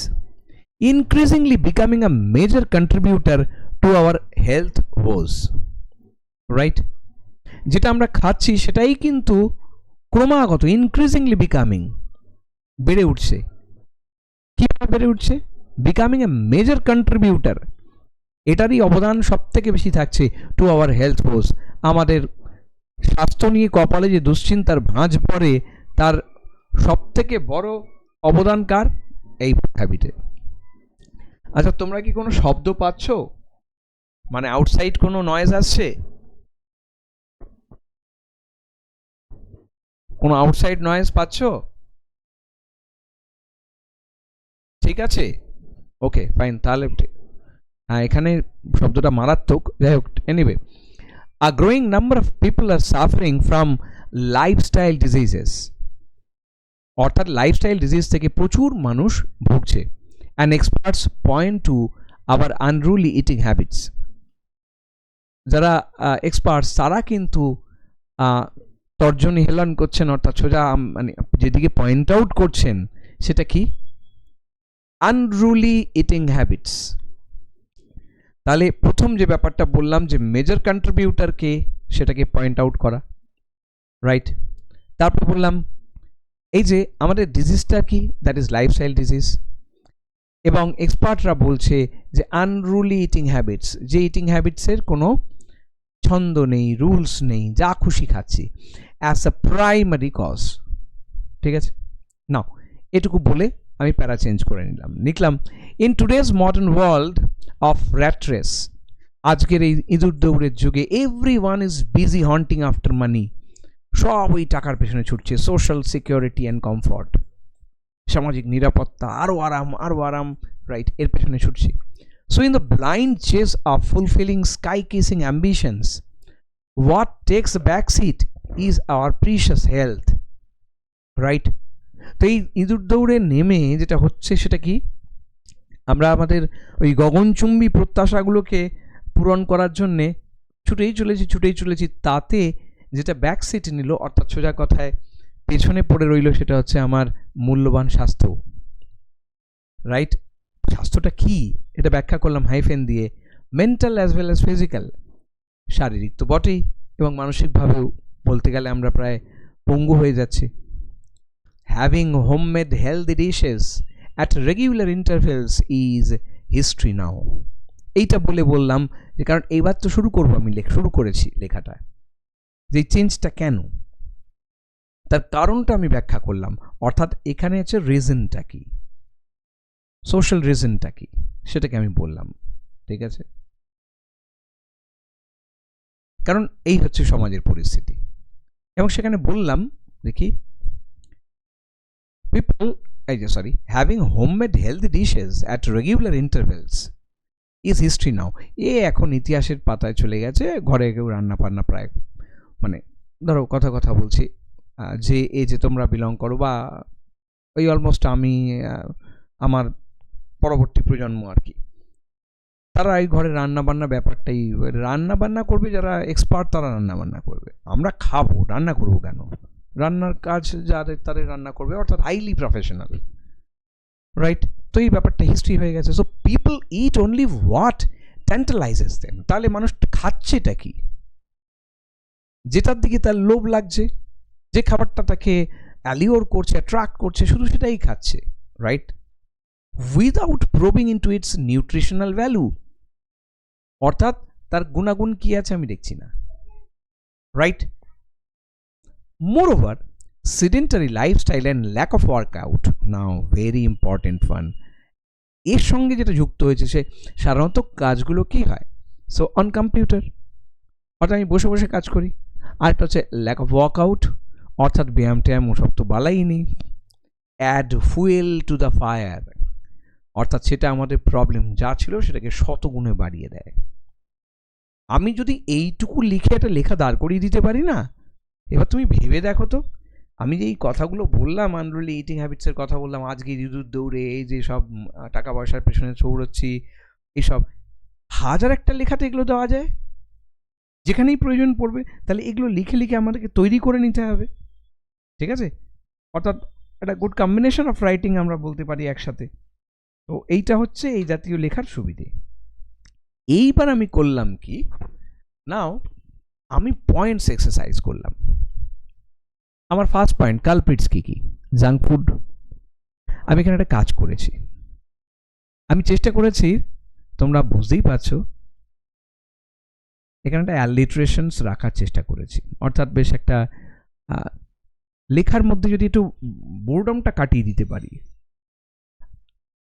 Speaker 1: increasingly becoming a major contributor to our health woes, right? যেটা আমরা খাচ্ছি সেটাই কিন্তু ক্রমাগত increasingly becoming বেড়ে উঠছে। কিভাবে বেড়ে উঠছে? becoming a major contributor, এটারই অবদান সব থেকে বেশি থাকছে টু আওয়ার হেলথ woes, আমাদের স্বাস্থ্য নিয়ে কপালে যে দুশ্চিন্তার ভাঁজ পড়ে তার সব থেকে বড় অবদান কার? এই হ্যাবিটে। আচ্ছা, তোমরা কি কোনো শব্দ পাচ্ছ, মানে আউটসাইড কোনো নয়েজ আসছে? কোনো আউটসাইড নয়েজ পাচ্ছ? ঠিক আছে, ওকে ফাইন, তাহলে হ্যাঁ এখানে শব্দটা মারাত্মক, যাই হোক। Anyway, a growing number of people are suffering from lifestyle diseases, অর্থাৎ লাইফস্টাইল ডিজিজ থেকে প্রচুর মানুষ ভুগছে। And experts point to our unruly eating habits. যারা এক্সপার্টস তারা কিন্তু তর্জনী হেলন করছেন, অর্থাৎ সোজা মানে যেদিকে পয়েন্ট আউট করছেন সেটা কি? Unruly eating habits. তাহলে প্রথম যে ব্যাপারটা বললাম যে মেজর কন্ট্রিবিউটারকে, সেটাকে পয়েন্ট আউট করা, রাইট? তারপর বললাম এই যে আমাদের ডিজিজটা কি, দ্যাট ইজ লাইফস্টাইল ডিজিজ। এবং এক্সপার্টরা বলছে যে আনরুলি ইটিং হ্যাবিটস, যে ইটিং হ্যাবিটসের কোনো ছন্দ নেই, রুলস নেই, যা খুশি খাচ্ছি, অ্যাজ আ প্রাইমারি কজ। ঠিক আছে, নাও এটুকু বলে আমি প্যারা চেঞ্জ করে নিলাম, লিখলাম in today's modern world of rat race, আজকের এই ইঁদুর দৌড়ের যুগে every one is busy haunting after money, সব ওই টাকার পেছনে ছুটছে, সোশ্যাল সিকিউরিটি অ্যান্ড কমফর্ট, সামাজিক নিরাপত্তা, আরও আরাম, রাইট, এর পেছনে ছুটছি। So in the blind chase of fulfilling sky kissing ambitions, what takes back seat is our precious health, right? তো এই ইঁদুর দৌড়ে নেমে যেটা হচ্ছে সেটা কি, আমরা আমাদের ওই গগনচুম্বী প্রত্যাশাগুলোকে পূরণ করার জন্যে ছুটেই চলেছি, তাতে যেটা ব্যাক সিট নিল, অর্থাৎ সোজা কথায় পেছনে পড়ে রইল, সেটা হচ্ছে আমার মূল্যবান স্বাস্থ্য, রাইট? স্বাস্থ্যটা কি এটা ব্যাখ্যা করলাম হাইফেন দিয়ে, mental as well as physical, শারীরিক তো বটেই এবং মানসিকভাবেও বলতে গেলে আমরা প্রায় পঙ্গু হয়ে যাচ্ছি। Having homemade healthy dishes at regular intervals is history now. এইটা বললাম যে কারণ এইবার তো শুরু করবো, আমি শুরু করেছি লেখাটা, যে চেঞ্জটা কেন, তার কারণটা আমি ব্যাখ্যা করলাম, অর্থাৎ এখানে হচ্ছে রিজনটা কি, সোশ্যাল রিজনটা কি, সেটাকে আমি বললাম। ঠিক আছে, কারণ এই হচ্ছে সমাজের পরিস্থিতি। এবং সেখানে বললাম দেখি people having homemade healthy dishes at regular intervals is history now. এ এখন ইতিহাসের পাতায় চলে গেছে, ঘরে কেউ রান্না বান্না প্রায়, মানে ধরো কথা বলছি, যে এজে তোমরা বিলং করো বা ওই অলমোস্ট আমি আমার পরবর্তী প্রজন্ম আর কি, তারা এই ঘরে রান্নাবান্না ব্যাপারটাই, রান্নাবান্না করবে যারা এক্সপার্ট তারা রান্নাবান্না করবে, আমরা খাবো, রান্না করবো কেন? রান্নার কাজ যাদের তাদের রান্না করবে, অর্থাৎ হাইলি প্রফেশনাল, রাইট? তো এই ব্যাপারটা হিস্ট্রি হয়ে গেছে। So people eat only what tantalises them. তাহলে মানুষ খাচ্ছেটা কি? যেটার দিকে তার লোভ লাগছে, যে খাবারটা তাকে অ্যালিওর করছে, অ্যাট্রাক্ট করছে, শুধু সেটাই খাচ্ছে, right? Without probing into it's nutritional value, অর্থাৎ তার গুণাগুণ কি আছে আমি দেখছি না, right? Moreover, sedentary lifestyle and lack of workout, now very important one, এর সঙ্গে যেটা যুক্ত হয়েছে সে সাধারণত কাজগুলো কি হয়? সো অন কম্পিউটার, অর্থাৎ আমি বসে বসে কাজ করি। আরেকটা হচ্ছে ল্যাক অফ ওয়ার্কআউট, অর্থাৎ ব্যায়াম ট্যায়াম ওসব তো বালাই নেই। Add fuel to the fire, অর্থাৎ সেটা আমাদের প্রবলেম যা ছিল সেটাকে শতগুণে বাড়িয়ে দেয়। আমি যদি এইটুকু লিখে একটা লেখা দাঁড় করিয়ে দিতে পারি না, এবার তুমি ভেবে দেখো তো, আমি যে এই কথাগুলো বললাম, আনরুলি ইটিং হ্যাবিটসের কথা বললাম, আজকে ইঁদুর দৌড়ে এই যে সব টাকা পয়সার পেছনে ছৌড়চ্ছি, এইসব হাজার একটা লেখাতে এগুলো দেওয়া যায়, যেখানেই প্রয়োজন পড়বে। তাহলে এগুলো লিখে লিখে আমাদেরকে তৈরি করে নিতে হবে, ঠিক আছে? অর্থাৎ একটা গুড কম্বিনেশন অফ রাইটিং আমরা বলতে পারি একসাথে। তো এইটা হচ্ছে এই জাতীয় লেখার সুবিধে। এইবার আমি করলাম কি, নাও আমি পয়েন্টস এক্সারসাইজ করলাম। আমার ফার্স্ট পয়েন্ট, কালপ্রিটস কি কি? Junk food. আমি এখানে একটা কাজ করেছি, আমি চেষ্টা করেছি, তোমরা বুঝতেই পারছো, এখানে একটা অ্যালিটারেশনস রাখার চেষ্টা করেছি, অর্থাৎ বেশ একটা লেখার মধ্যে যদি একটু বোর্ডমটা কাটিয়ে দিতে পারি।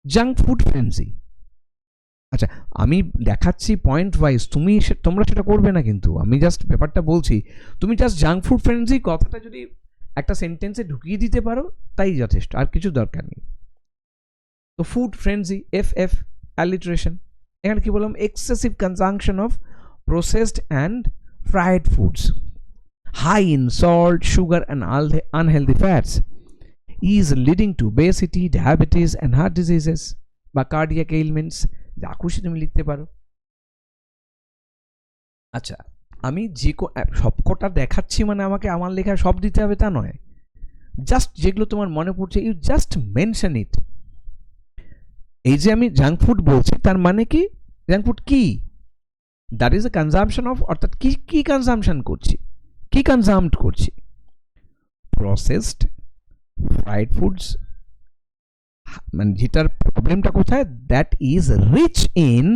Speaker 1: Junk food ফ্রেন্সি। আচ্ছা, আমি দেখাচ্ছি পয়েন্ট ওয়াইজ, তোমরা সেটা করবে না, কিন্তু আমি জাস্ট ব্যাপারটা বলছি। তুমি জাস্ট জাঙ্ক ফুড ফ্রেন্সি কথাটা যদি একটা সেন্টেন্সে ঢুকিয়ে দিতে পারো তাই যথেষ্ট, আর কিছু দরকার নেই। তো ফুড ফ্রেন্সি, এফ অ্যালিটারেশন। এখানে কি বললাম? Excessive consumption of processed and fried foods, high in salt, sugar and unhealthy fats, is leading to obesity, diabetes and heart diseases বা cardiac ailments, যা খুশি তুমি লিখতে পারো। আচ্ছা, আমি যে সবকটা দেখাচ্ছি মানে আমাকে আমার লেখা সব দিতে হবে তা নয়, জাস্ট যেগুলো তোমার মনে পড়ছে ইউ জাস্ট মেনশন ইট। এই যে আমি জাঙ্ক ফুড বলছি তার মানে কি? জাঙ্ক ফুড কি? That is a consumption of, অর্থাৎ কি কি কনজাম্পশন করছি, কি কনজাম্পট করছি? প্রসেসড ফ্রাইড ফুডস, মানে যেটার প্রবলেমটা কোথায়? That is rich in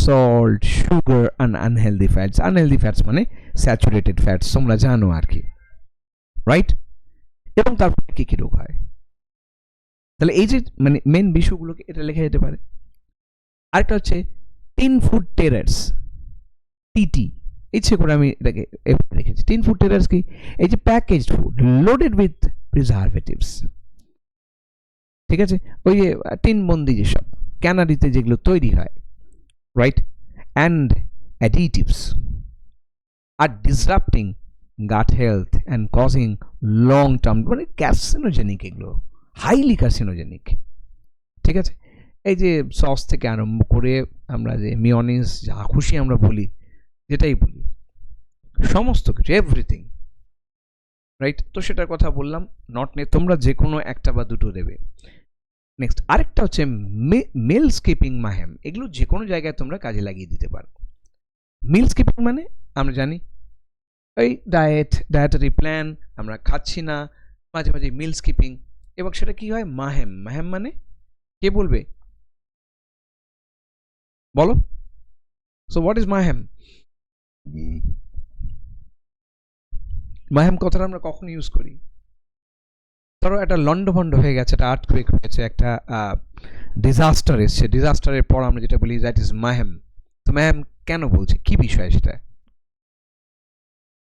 Speaker 1: salt, sugar and unhealthy fats. Unhealthy fats মানে স্যাচুরেটেড ফ্যাটস, তোমরা জানো আর কি, রাইট? এবং তারপরে কি কি রোগ হয়? তাহলে এই যে মানে মেন বিষয়গুলোকে এটা লেখা যেতে পারে। আরেকটা হচ্ছে টিন ফুড টেরার্স, টিটি, ইচ্ছে করে আমি এটাকে রেখেছি। টিন ফুড টেরার্স কি? এই যে packaged food loaded with preservatives, ঠিক আছে? ওই যে টিন বন্দি যেসব ক্যানারিতে যেগুলো তৈরি হয়, right, and additives are disrupting gut health and causing long term, মানে ক্যার্সিনোজেনিক, এগুলো হাইলি কার্সিনোজেনিক, ঠিক আছে? এই যে সস থেকে আরম্ভ করে আমরা যে মিওনিজ যা খুশি আমরা বলি, যেটাই বলি, সমস্ত কিছু, এভরিথিং, রাইট? তো সেটার কথা বললাম, নট নিয়ে তোমরা যে কোনো একটা বা দুটো দেবে। নেক্সট আরেকটা হচ্ছে মিল স্কিপিং মাহেম, এগুলো যে কোনো জায়গায় তোমরা কাজে লাগিয়ে দিতে পারো। মিল স্কিপিং মানে আমরা জানি এই ডায়েটারি প্ল্যান আমরা খাচ্ছি না, মাঝে মাঝে মিল স্কিপিং, এবং সেটা কি হয়? মাহেম। মাহেম মানে কে বলবে? বলো। So what is mayhem? Mayhem কথাটা আমরা কখন ইউজ করি? ধরো একটা লন্ডভন্ড হয়ে গেছে, একটা আর্থকুয়েক হয়েছে, একটা ডিজাস্টার এসছে, ডিজাস্টারের পর আমরা যেটা বলি দ্যাট ইজ মাহেম। তো মাহেম কেন বলছি, কি বিষয় সেটা?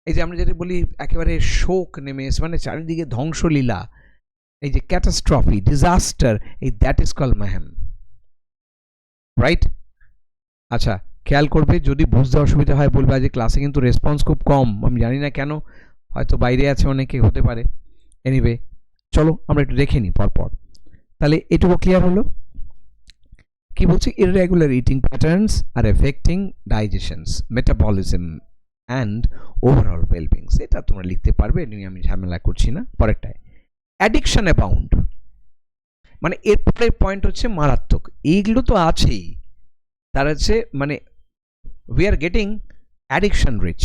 Speaker 1: এই যে আমরা যেটা বলি একেবারে শোক নেমে এসে, মানে চারিদিকে ধ্বংসলীলা, এই যে ক্যাটাস্ট্রফি, ডিজাস্টার, এই দ্যাট ইজ কল মাহেম, রাইট? আচ্ছা, খেয়াল করবে, যদি বুঝতে অসুবিধা হয় বলবে, আজ ক্লাসে কিন্তু রেসপন্স খুব কম, আমি জানি না কেন, হয়তো বাইরে আছে অনেকে, হতে পারে। এনিওয়ে, চলো আমরা একটু দেখে নিই পরপর। তাহলে এটুকু ক্লিয়ার হলো। কি বলছি? Irregular eating patterns are affecting digestions, metabolism and overall wellbeings, এটা তোমরা লিখতে পারবে, নিয়ে আমি ঝামেলা করছি না। পরেরটায় অ্যাডিকশন অ্যাবাউন্ড। মানে এরপরের পয়েন্ট হচ্ছে মারাত্মক, এইগুলো তো আছেই, তার হচ্ছে মানে we are getting addiction rich,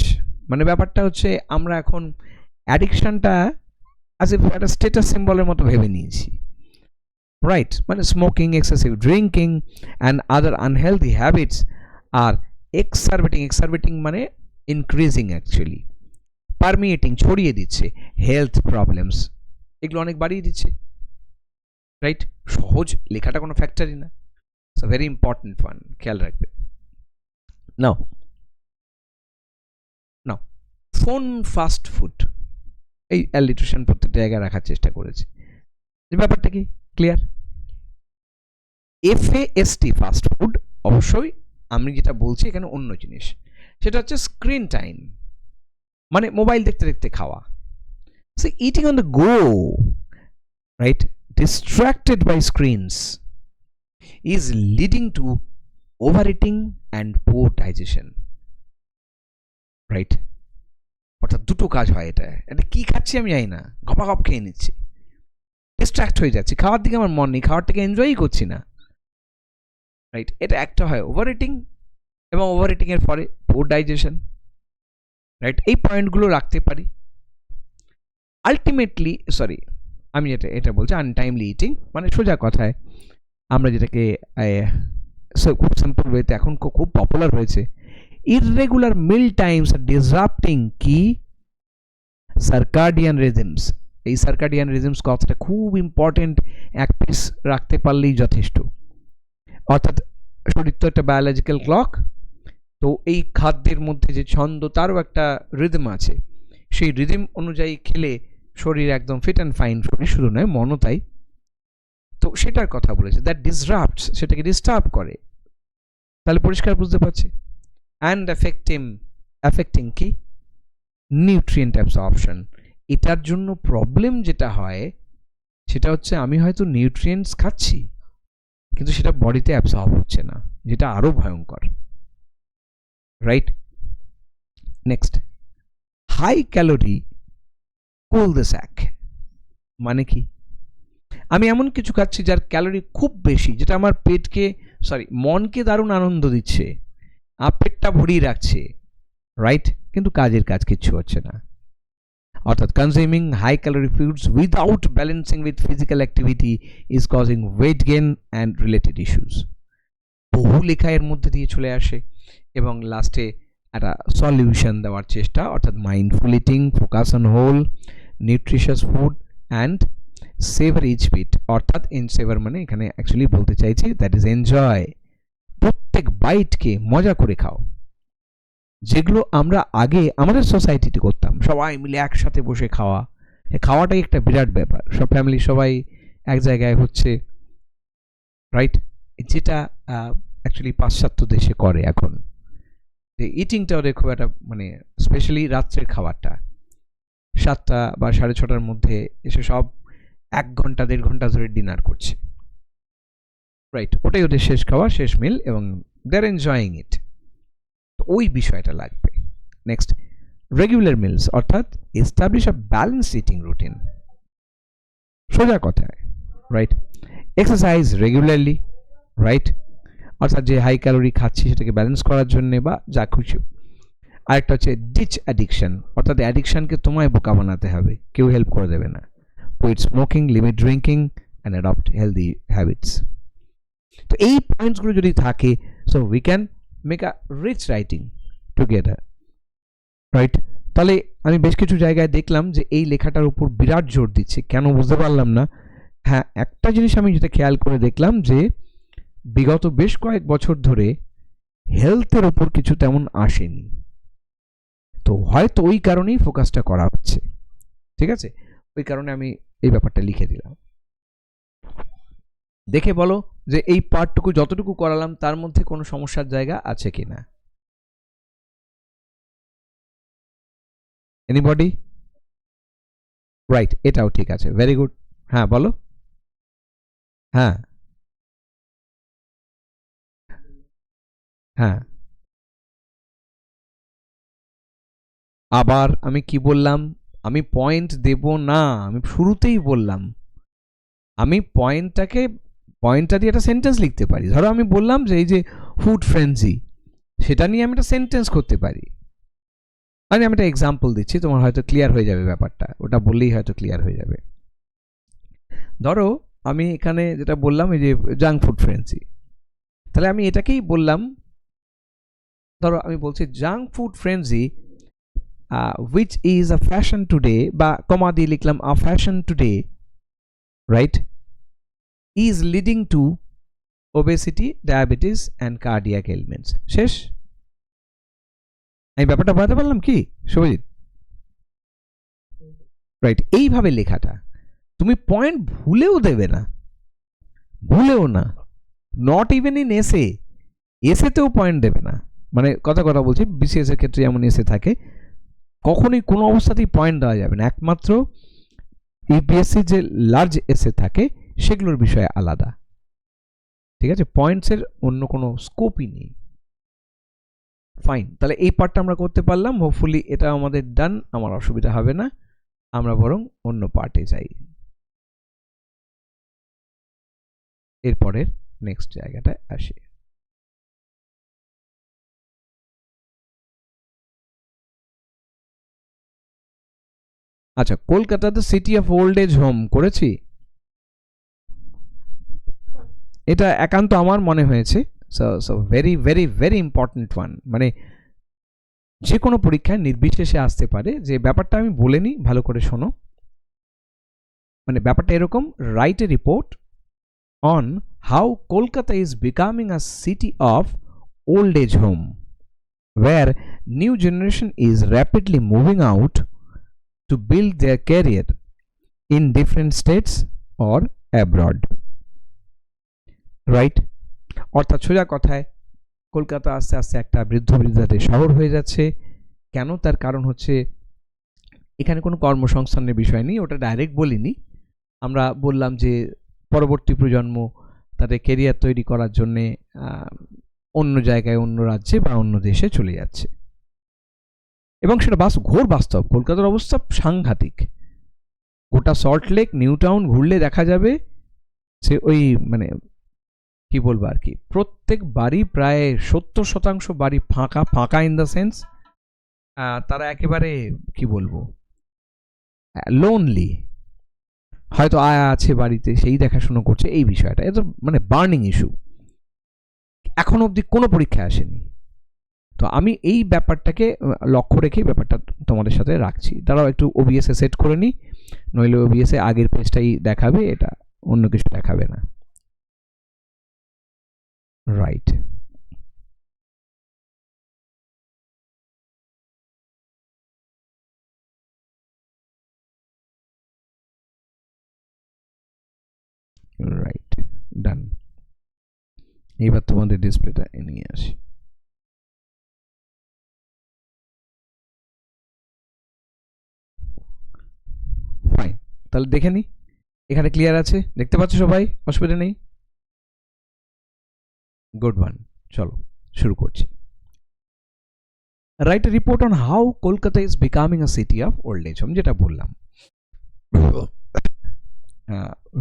Speaker 1: মানে ব্যাপারটা হচ্ছে আমরা এখন অ্যাডিকশনটা অ্যাজ এ একটা স্টেটাস সিম্বলের মতো ভেবে নিয়েছি, রাইট? মানে smoking, excessive drinking and other unhealthy habits are exacerbating মানে ইনক্রিজিং অ্যাকচুয়ালি, পারমিয়েটিং ছড়িয়ে দিচ্ছে হেলথ প্রবলেমস, এগুলো অনেক বাড়িয়ে দিচ্ছে, রাইট? সহজ লেখাটা কোনো ফ্যাক্টরই না, it's a very important one, খেয়াল রাখবে। নাও নাও ফোন, ফাস্ট ফুড, এই অ্যালিট্রেশন প্রত্যেকটা জায়গায় রাখার চেষ্টা করেছে, ব্যাপারটা কি ক্লিয়ার? FAST ফাস্ট ফুড, অবশ্যই আমি যেটা বলছি এখানে অন্য জিনিস, সেটা হচ্ছে স্ক্রিন টাইম, মানে মোবাইল দেখতে দেখতে খাওয়া। So eating on the go, right, distracted by screens is leading to overeating and poor digestion, right? অর্থাৎ দুটো কাজ হয়, এটা কি খাচ্ছি আমি জানি না, ঘপাঘপ খেয়ে নিচ্ছি, ডিস্ট্র্যাক্ট হয়ে যাচ্ছি, খাওয়ার দিকে আমার মন নেই, খাওয়ারটাকে এনজয়ই করছি না, রাইট? এটা একটা হয় ওভার ইটিং, এবং ওভার ইটিং এর পরে পোর ডাইজেশন, রাইট? এই পয়েন্টগুলো রাখতে পারি। আলটিমেটলি আমি এটা বলছি আনটাইমলি ইটিং, মানে সোজা কথায় আমরা যেটাকে খুব সিম্পল ওয়েতে এখন খুব পপুলার হয়েছে, ইররেগুলার মিল টাইমস আর ডিসরাপ্টিং কি সার্কাডিয়ান রিদমস। এই সার্কাডিয়ান রিদমস কথাটা খুব ইম্পর্টেন্ট, এক পিস রাখতে পারলেই যথেষ্ট। অর্থাৎ শরীর তো একটা বায়োলজিক্যাল ক্লক, তো এই খাদ্যের মধ্যে যে ছন্দ তারও একটা রিদম আছে, সেই রিদম অনুযায়ী খেলে শরীর একদম ফিট অ্যান্ড ফাইন, শরীর শুধু নয় মনও তাই। তো সেটার কথা বলেছে, দ্যাট ডিসরাপ্টস, সেটাকে ডিস্টার্ব করে, তাহলে পরিষ্কার বুঝতে পারছি। অ্যান্ড অ্যাফেক্টিং কি নিউট্রিয়েন্ট অ্যাবসর্পশন, এটার জন্য প্রবলেম যেটা হয় সেটা হচ্ছে আমি হয়তো নিউট্রিয়েন্টস খাচ্ছি কিন্তু সেটা বডিতে অ্যাবসর্ব হচ্ছে না, যেটা আরো ভয়ঙ্কর, right? Next, high calorie cool the sack, মানে কি আমি এমন কিছু খাচ্ছি যার ক্যালোরি খুব বেশি, যেটা আমার মনকে দারুণ আনন্দ দিচ্ছে, পেটটা ভরিয়ে রাখছে, রাইট? কিন্তু কাজের কাজ কিচ্ছু হচ্ছে না। অর্থাৎ consuming high calorie foods without balancing with physical activity is causing weight gain and related issues. বহু লেখা এর মধ্যে দিয়ে চলে আসে এবং লাস্টে একটা সলিউশন দেওয়ার চেষ্টা, অর্থাৎ mindful eating, focus on whole nutritious food and savour each bit, অর্থাৎ সেভার মানে এখানে অ্যাকচুয়ালি বলতে চাইছি দ্যাট ইজ এনজয়, প্রত্যেক বাইটকে মজা করে খাও, যেগুলো আমরা আগে আমাদের সোসাইটিতে করতাম, সবাই মিলে একসাথে বসে খাওয়া, খাওয়াটাই একটা বিরাট ব্যাপার, সব ফ্যামিলি সবাই এক জায়গায় হচ্ছে, রাইট? যেটা অ্যাকচুয়ালি পাশ্চাত্য দেশে করে এখন, যে ইটিংটা ওদের খুব একটা মানে স্পেশালি রাত্রের খাবারটা 7টা বা 6:30টার মধ্যে এসে সব 1 ঘন্টা 1.5 ঘন্টা ধরে ডিনার করছে, রাইট? ওটাই ওদের শেষ খাওয়া, শেষ মিল, এবং দে আর এনজয়িং ইট, ওই বিষয়টা লাগবে। নেক্সট, রেগুলার মিলস, অর্থাৎ এস্টাবলিশ আ ব্যালেন্স ইটিং রুটিন, সোজা কথায়, রাইট? Exercise regularly, right? অর্থাৎ যে হাই ক্যালোরি খাচ্ছি সেটাকে ব্যালেন্স করার জন্য বা যা খুশি। আরেকটা হচ্ছে ডিচ অ্যাডিকশন, অর্থাৎ অ্যাডিকশনকে তোমায় বোকা বানাতে হবে, কেউ হেল্প করে দেবে না। Quit smoking, limit drinking and adopt healthy habits. তো এই পয়েন্টসগুলো যদি থাকে, so we can make a rich writing together, right? তাহলে আমি বেশ কিছু জায়গায় দেখলাম যে এই লেখাটার উপর বিরাট জোর দিচ্ছে, কেন বুঝতে পারলাম না। হ্যাঁ, একটা জিনিস আমি যেটা খেয়াল করে দেখলাম যে বিগত বেশ কয়েক বছর ধরে হেলথের ওপর কিছু তেমন আসেনি, তো হয়তো ওই কারণেই ফোকাসটা করা হচ্ছে, ঠিক আছে? ওই কারণে আমি এই ব্যাপারটা লিখে দিলাম। দেখে বলো যে এই পার্টটুকু যতটুকু করালাম তার মধ্যে কোনো সমস্যার জায়গা আছে কিনা। এনিবডি? রাইট, এটাও ঠিক আছে, ভেরি গুড। হ্যাঁ বলো। হ্যাঁ হ্যাঁ, আবার আমি কি বললাম? আমি পয়েন্ট দেব না, আমি শুরুতেই বললাম আমি পয়েন্টটা দিয়ে একটা সেন্টেন্স লিখতে পারি। ধরো আমি বললাম যে এই যে ফুড ফ্রেন্সি, সেটা নিয়ে আমি একটা সেন্টেন্স করতে পারি। মানে আমি একটা এক্সাম্পল দিচ্ছি, তোমার হয়তো ক্লিয়ার হয়ে যাবে ব্যাপারটা, ওটা বললেই হয়তো ক্লিয়ার হয়ে যাবে। ধরো আমি এখানে যেটা বললাম এই যে জাঙ্ক ফুড ফ্রেন্সি, তাহলে আমি এটাকেই বললাম, ধরো আমি বলছি junk food ফ্রেন্সি which is a fashion today, বা কমা দিয়ে লিখলাম আ fashion today, right, is leading to obesity, diabetes and cardiac elements. শেষ। আমি ব্যাপারটা বোঝাতে পারলাম কি শুভজিৎ? রাইট, এইভাবে লেখাটা তুমি পয়েন্ট ভুলেও দেবে না, ভুলেও না, নট ইভেন ইন এসে, এসেতেও পয়েন্ট দেবে না। মানে কথা বলছি, বিসিএস এর ক্ষেত্রে যেমন এসে থাকে, কখনোই কোনো অবস্থাতেই পয়েন্ট দেওয়া যাবে না, একমাত্র ইউপিএসসি যে লার্জ এসে থাকে সেগুলোর বিষয়ে আলাদা, ঠিক আছে? পয়েন্টসের অন্য কোনো স্কোপই নেই। ফাইন, তাহলে এই পার্টটা আমরা করতে পারলাম, হোপফুলি এটা আমাদের ডান, আমার অসুবিধা হবে না। আমরা বরং অন্য পার্টে যাই, এরপরের নেক্সট জায়গাটায় আসি। আচ্ছা, Kolkata the city of old age home করেছি, এটা একান্ত আমার মনে হয়েছে। So very very very important one, মানে যে কোনো পরীক্ষায় নির্বিশেষে আসতে পারে। যে ব্যাপারটা আমি বলে নিই, ভালো করে শোনো। মানে ব্যাপারটা এরকম, right a report on how Kolkata is becoming a city of old age home, where new generation is rapidly moving out to build their career in different states or abroad, right? অর্থাৎ সোজা কথায় কলকাতা আস্তে আস্তে একটা বৃদ্ধদের শহর হয়ে যাচ্ছে। কেন? তার কারণ হচ্ছে এখানে কোনো কর্মসংস্থানের বিষয় নেই, ওটা ডাইরেক্ট বলিনি, আমরা বললাম যে পরবর্তী প্রজন্ম তাদের কেরিয়ার তৈরি করার জন্যে অন্য জায়গায়, অন্য রাজ্যে বা অন্য দেশে চলে যাচ্ছে, এবং সেটা ঘোর বাস্তব। কলকাতার অবস্থা সাংঘাতিক। গোটা সল্টলেক, নিউ টাউন ঘুরলে দেখা যাবে সে ওই মানে কি বলবো আর কি, প্রত্যেক বাড়ি প্রায় 70% বাড়ি ফাঁকা, ফাঁকা ইন দ্য সেন্স তারা একেবারে কি বলবো লোনলি, হয়তো আয়া আছে বাড়িতে, সেই দেখাশুনো করছে, এই বিষয়টা এটা মানে বার্নিং ইস্যু, এখন অবধি কোনো পরীক্ষা আসেনি। তো আমি এই ব্যাপারটাকে লক্ষ্য রেখে ব্যাপারটা তোমাদের সাথে রাখছি। তারাও একটু ওবিএস এ সেট করে নি, নইলে ওবিএস এ আগের পেজটাই দেখাবে, এটা অন্য কিছু দেখাবে না, রাইট? রাইট, ডান। এইবার তোমাদের ডিসপ্লেটা নিয়ে আসি। ফাইন, তাহলে দেখে নি, এখানে ক্লিয়ার আছে, দেখতে পাচ্ছ সবাই, অসুবিধা নেই? গুড ওয়ান, চলো শুরু করছি। Right a report on how Kolkata is becoming a city of old age home, যেটা বললাম,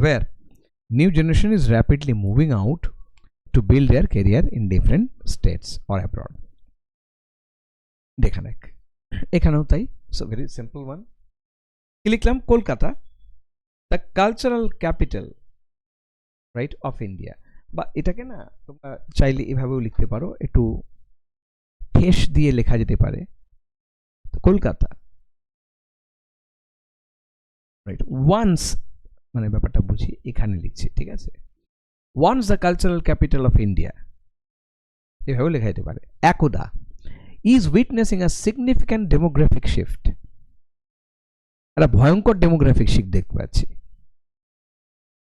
Speaker 1: where new generation is rapidly moving out to build their career in different states or abroad. দেখা নেক, এখানেও তাই। So very simple one, কি লিখলাম? Kolkata the cultural capital, right, of India. বা এটাকে না তোমরা চাইলে এভাবেও লিখতে পারো, একটু ঠেস দিয়ে লেখা যেতে পারে, কলকাতা, রাইট, ওয়ান্স, মানে ব্যাপারটা বুঝি, এখানে লিখছি, ঠিক আছে? Once the cultural capital of India, এভাবেও লেখা যেতে পারে। একদা is witnessing a significant demographic shift, একটা ভয়ঙ্কর ডেমোগ্রাফিক শিফট দেখতে পাচ্ছি।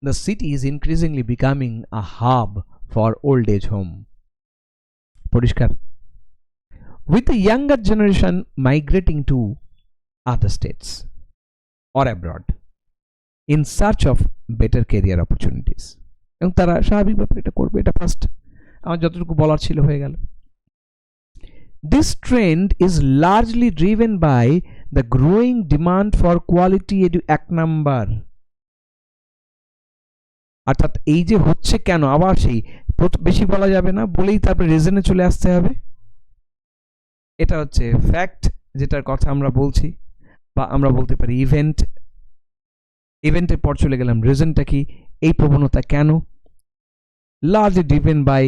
Speaker 1: The city is increasingly becoming a hub for old age home, পরিষ্কার, with the younger generation migrating to other states or abroad in search of better career opportunities, এবং তারা স্বাভাবিকভাবে এটা করবে। এটা ফার্স্ট আমার যতটুকু বলার ছিল হয়ে গেল। This trend is largely driven by the growing demand for quality এক নাম্বার, অর্থাৎ এই যে হচ্ছে কেন, আবার সেই বেশি বলা যাবে না, বলেই তারপরে রিজনে চলে আসতে হবে। এটা হচ্ছে ফ্যাক্ট, যেটার কথা আমরা বলছি, বা আমরা বলতে পারি ইভেন্ট। ইভেন্টের পর চলে গেলাম রিজনটা কি, এই প্রবণতা কেন, লার্জলি ড্রিভেন বাই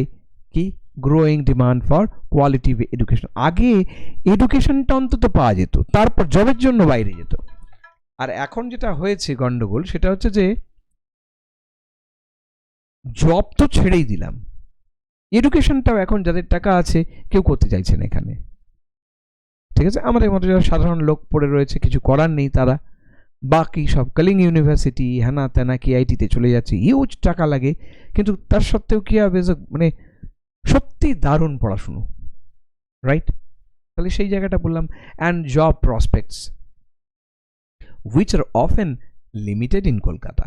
Speaker 1: কি growing demand for quality education. আগে এডুকেশনটা অন্তত পাওয়া যেত, তারপর জবের জন্য বাইরে যেত। আর এখন যেটা হয়েছে গন্ডগোল, সেটা হচ্ছে যে জব তো ছেড়েই দিলাম, এডুকেশনটাও এখন যাদের টাকা আছে কেউ করতে চাইছে না এখানে। ঠিক আছে, আমাদের মতো যারা সাধারণ লোক পড়ে রয়েছে, কিছু করার নেই, তারা বাকি সব কলিং ইউনিভার্সিটি হ্যানা ত্যানা কি আইটিতে চলে যাচ্ছে, ইউজ টাকা লাগে, কিন্তু তার সত্ত্বেও কি হবে, মানে সত্যি দারুণ পড়াশুনো, রাইট? তাহলে সেই জায়গাটা বললাম। And job prospects which are often limited in Kolkata,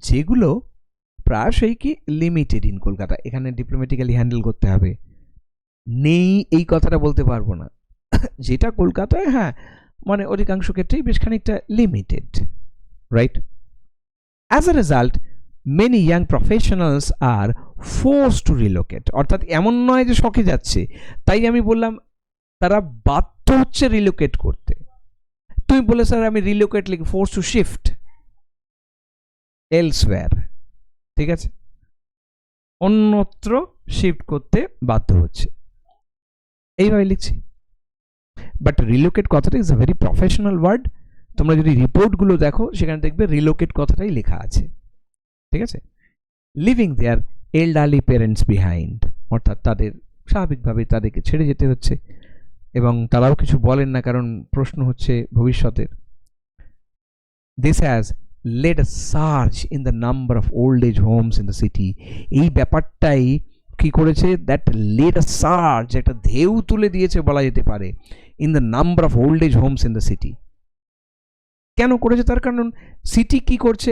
Speaker 1: যেগুলো প্রায়শই কি লিমিটেড ইন কলকাতা, এখানে ডিপ্লোম্যাটিক্যালি হ্যান্ডেল করতে হবে, নেই এই কথাটা বলতে পারবো না। যেটা কলকাতায় হ্যাঁ মানে অধিকাংশ ক্ষেত্রেই বেশ খানিকটা limited, right? As a result many young professionals are forced to relocate, অর্থাৎ এমন নয় যে শখে যাচ্ছে, তাই আমি বললাম তারা বাধ্য হচ্ছে রিলোকেট করতে। তুমি বলে স্যার আমি রিলোকেট লিখি, ফোর্স টু শিফট এলসওয়্যার, ঠিক আছে, অন্যত্র শিফট করতে বাধ্য হচ্ছে, এইভাবে লিখছি। বাট রিলোকেট কথাটা is a very professional word. তোমরা যদি রিপোর্টগুলো দেখো সেখানে দেখবে রিলোকেট কথাটাই লেখা আছে, ঠিক আছে। লিভিং দেয়ার এল্ডারলি প্যারেন্টস বিহাইন্ড, অর্থাৎ তাদের স্বাভাবিকভাবে তাদেরকে ছেড়ে যেতে হচ্ছে, এবং তারাও কিছু বলেন না, কারণ প্রশ্ন হচ্ছে ভবিষ্যতের। This has led a surge in the number of old age homes in the city, এই ব্যাপারটাই কি করেছে, দ্যাট লেড আ সার্জ, একটা ঢেউ তুলে দিয়েছে বলা যেতে পারে, in the number of old age homes in the city. কেন করেছে? তার কারণ সিটি কি করছে,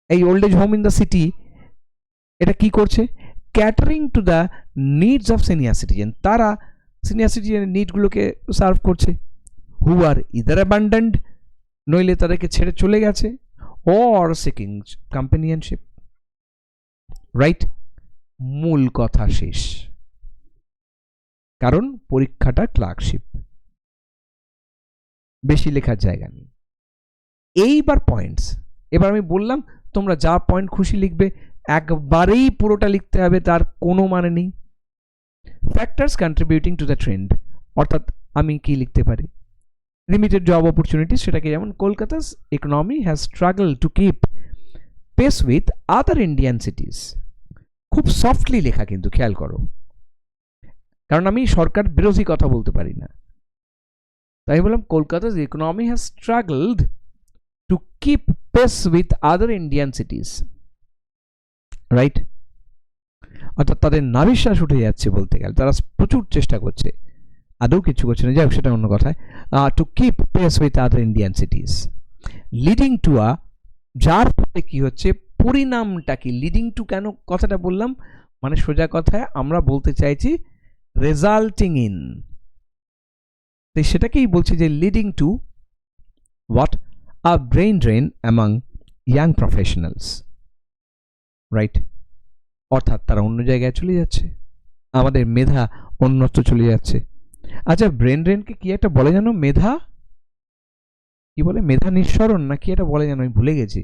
Speaker 1: এই old age home in the city এটা কি করছে, catering to the needs of senior citizen, তারা সিনিয়র সিটিজেনের নিডগুলোকে সার্ভ করছে, হু আর ইদার অ্যাবান্ডেন্ড, নইলে তাদেরকে ছেড়ে চলে গেছে, অর সিকিং কম্পানিয়নশিপ, রাইট? মূল কথা শেষ, কারণ পরীক্ষাটা ক্লার্কশিপ, বেশি লেখার জায়গা নেই। এইবার পয়েন্টস, এবার আমি বললাম তোমরা যা পয়েন্ট খুশি লিখবে, একবারেই পুরোটা লিখতে হবে, তার কোনো মানে নেই। Factors contributing to the trend, অর্থাৎ আমি কি লিখতে পারি, লিমিটেড জব অপরচুনিটি, সেটাকে যেমন Kolkata's economy has struggle to keep pace with other Indian cities, খুব সফটলি লেখা কিন্তু খেয়াল করো, কারণ আমি সরকার বিরোধী কথা বলতে পারি না, তাই বললাম Kolkata's economy has struggled to keep pace with other Indian cities, right? অর্থাৎ তাদের নাভিশ্বাস উঠে যাচ্ছে বলতে গেলে, তারা প্রচুর চেষ্টা করছে, আদৌ কিছু করছে না, যাই হোক সেটা অন্য কথায়, two keep pace with other Indian সিটিজ, leading to a, যার ফলে কি হচ্ছে, পরিণামটা কি, লিডিং টু কেন কথাটা বললাম, মানে সোজা কথায় আমরা বলতে চাইছি রেজাল্টিং ইন, তাই সেটাকেই বলছি যে leading to what, a brain drain among young professionals, right? অর্থাৎ তারা অন্য জায়গায় চলে যাচ্ছে, আমাদের মেধা অন্যত্র চলে যাচ্ছে। আচ্ছা, ব্রেন ড্রেনকে কি একটা বলে জানো, মেধা কি বলে, মেধা নিঃসরণ না কি এটা বলে জানো, আমি ভুলে গেছি।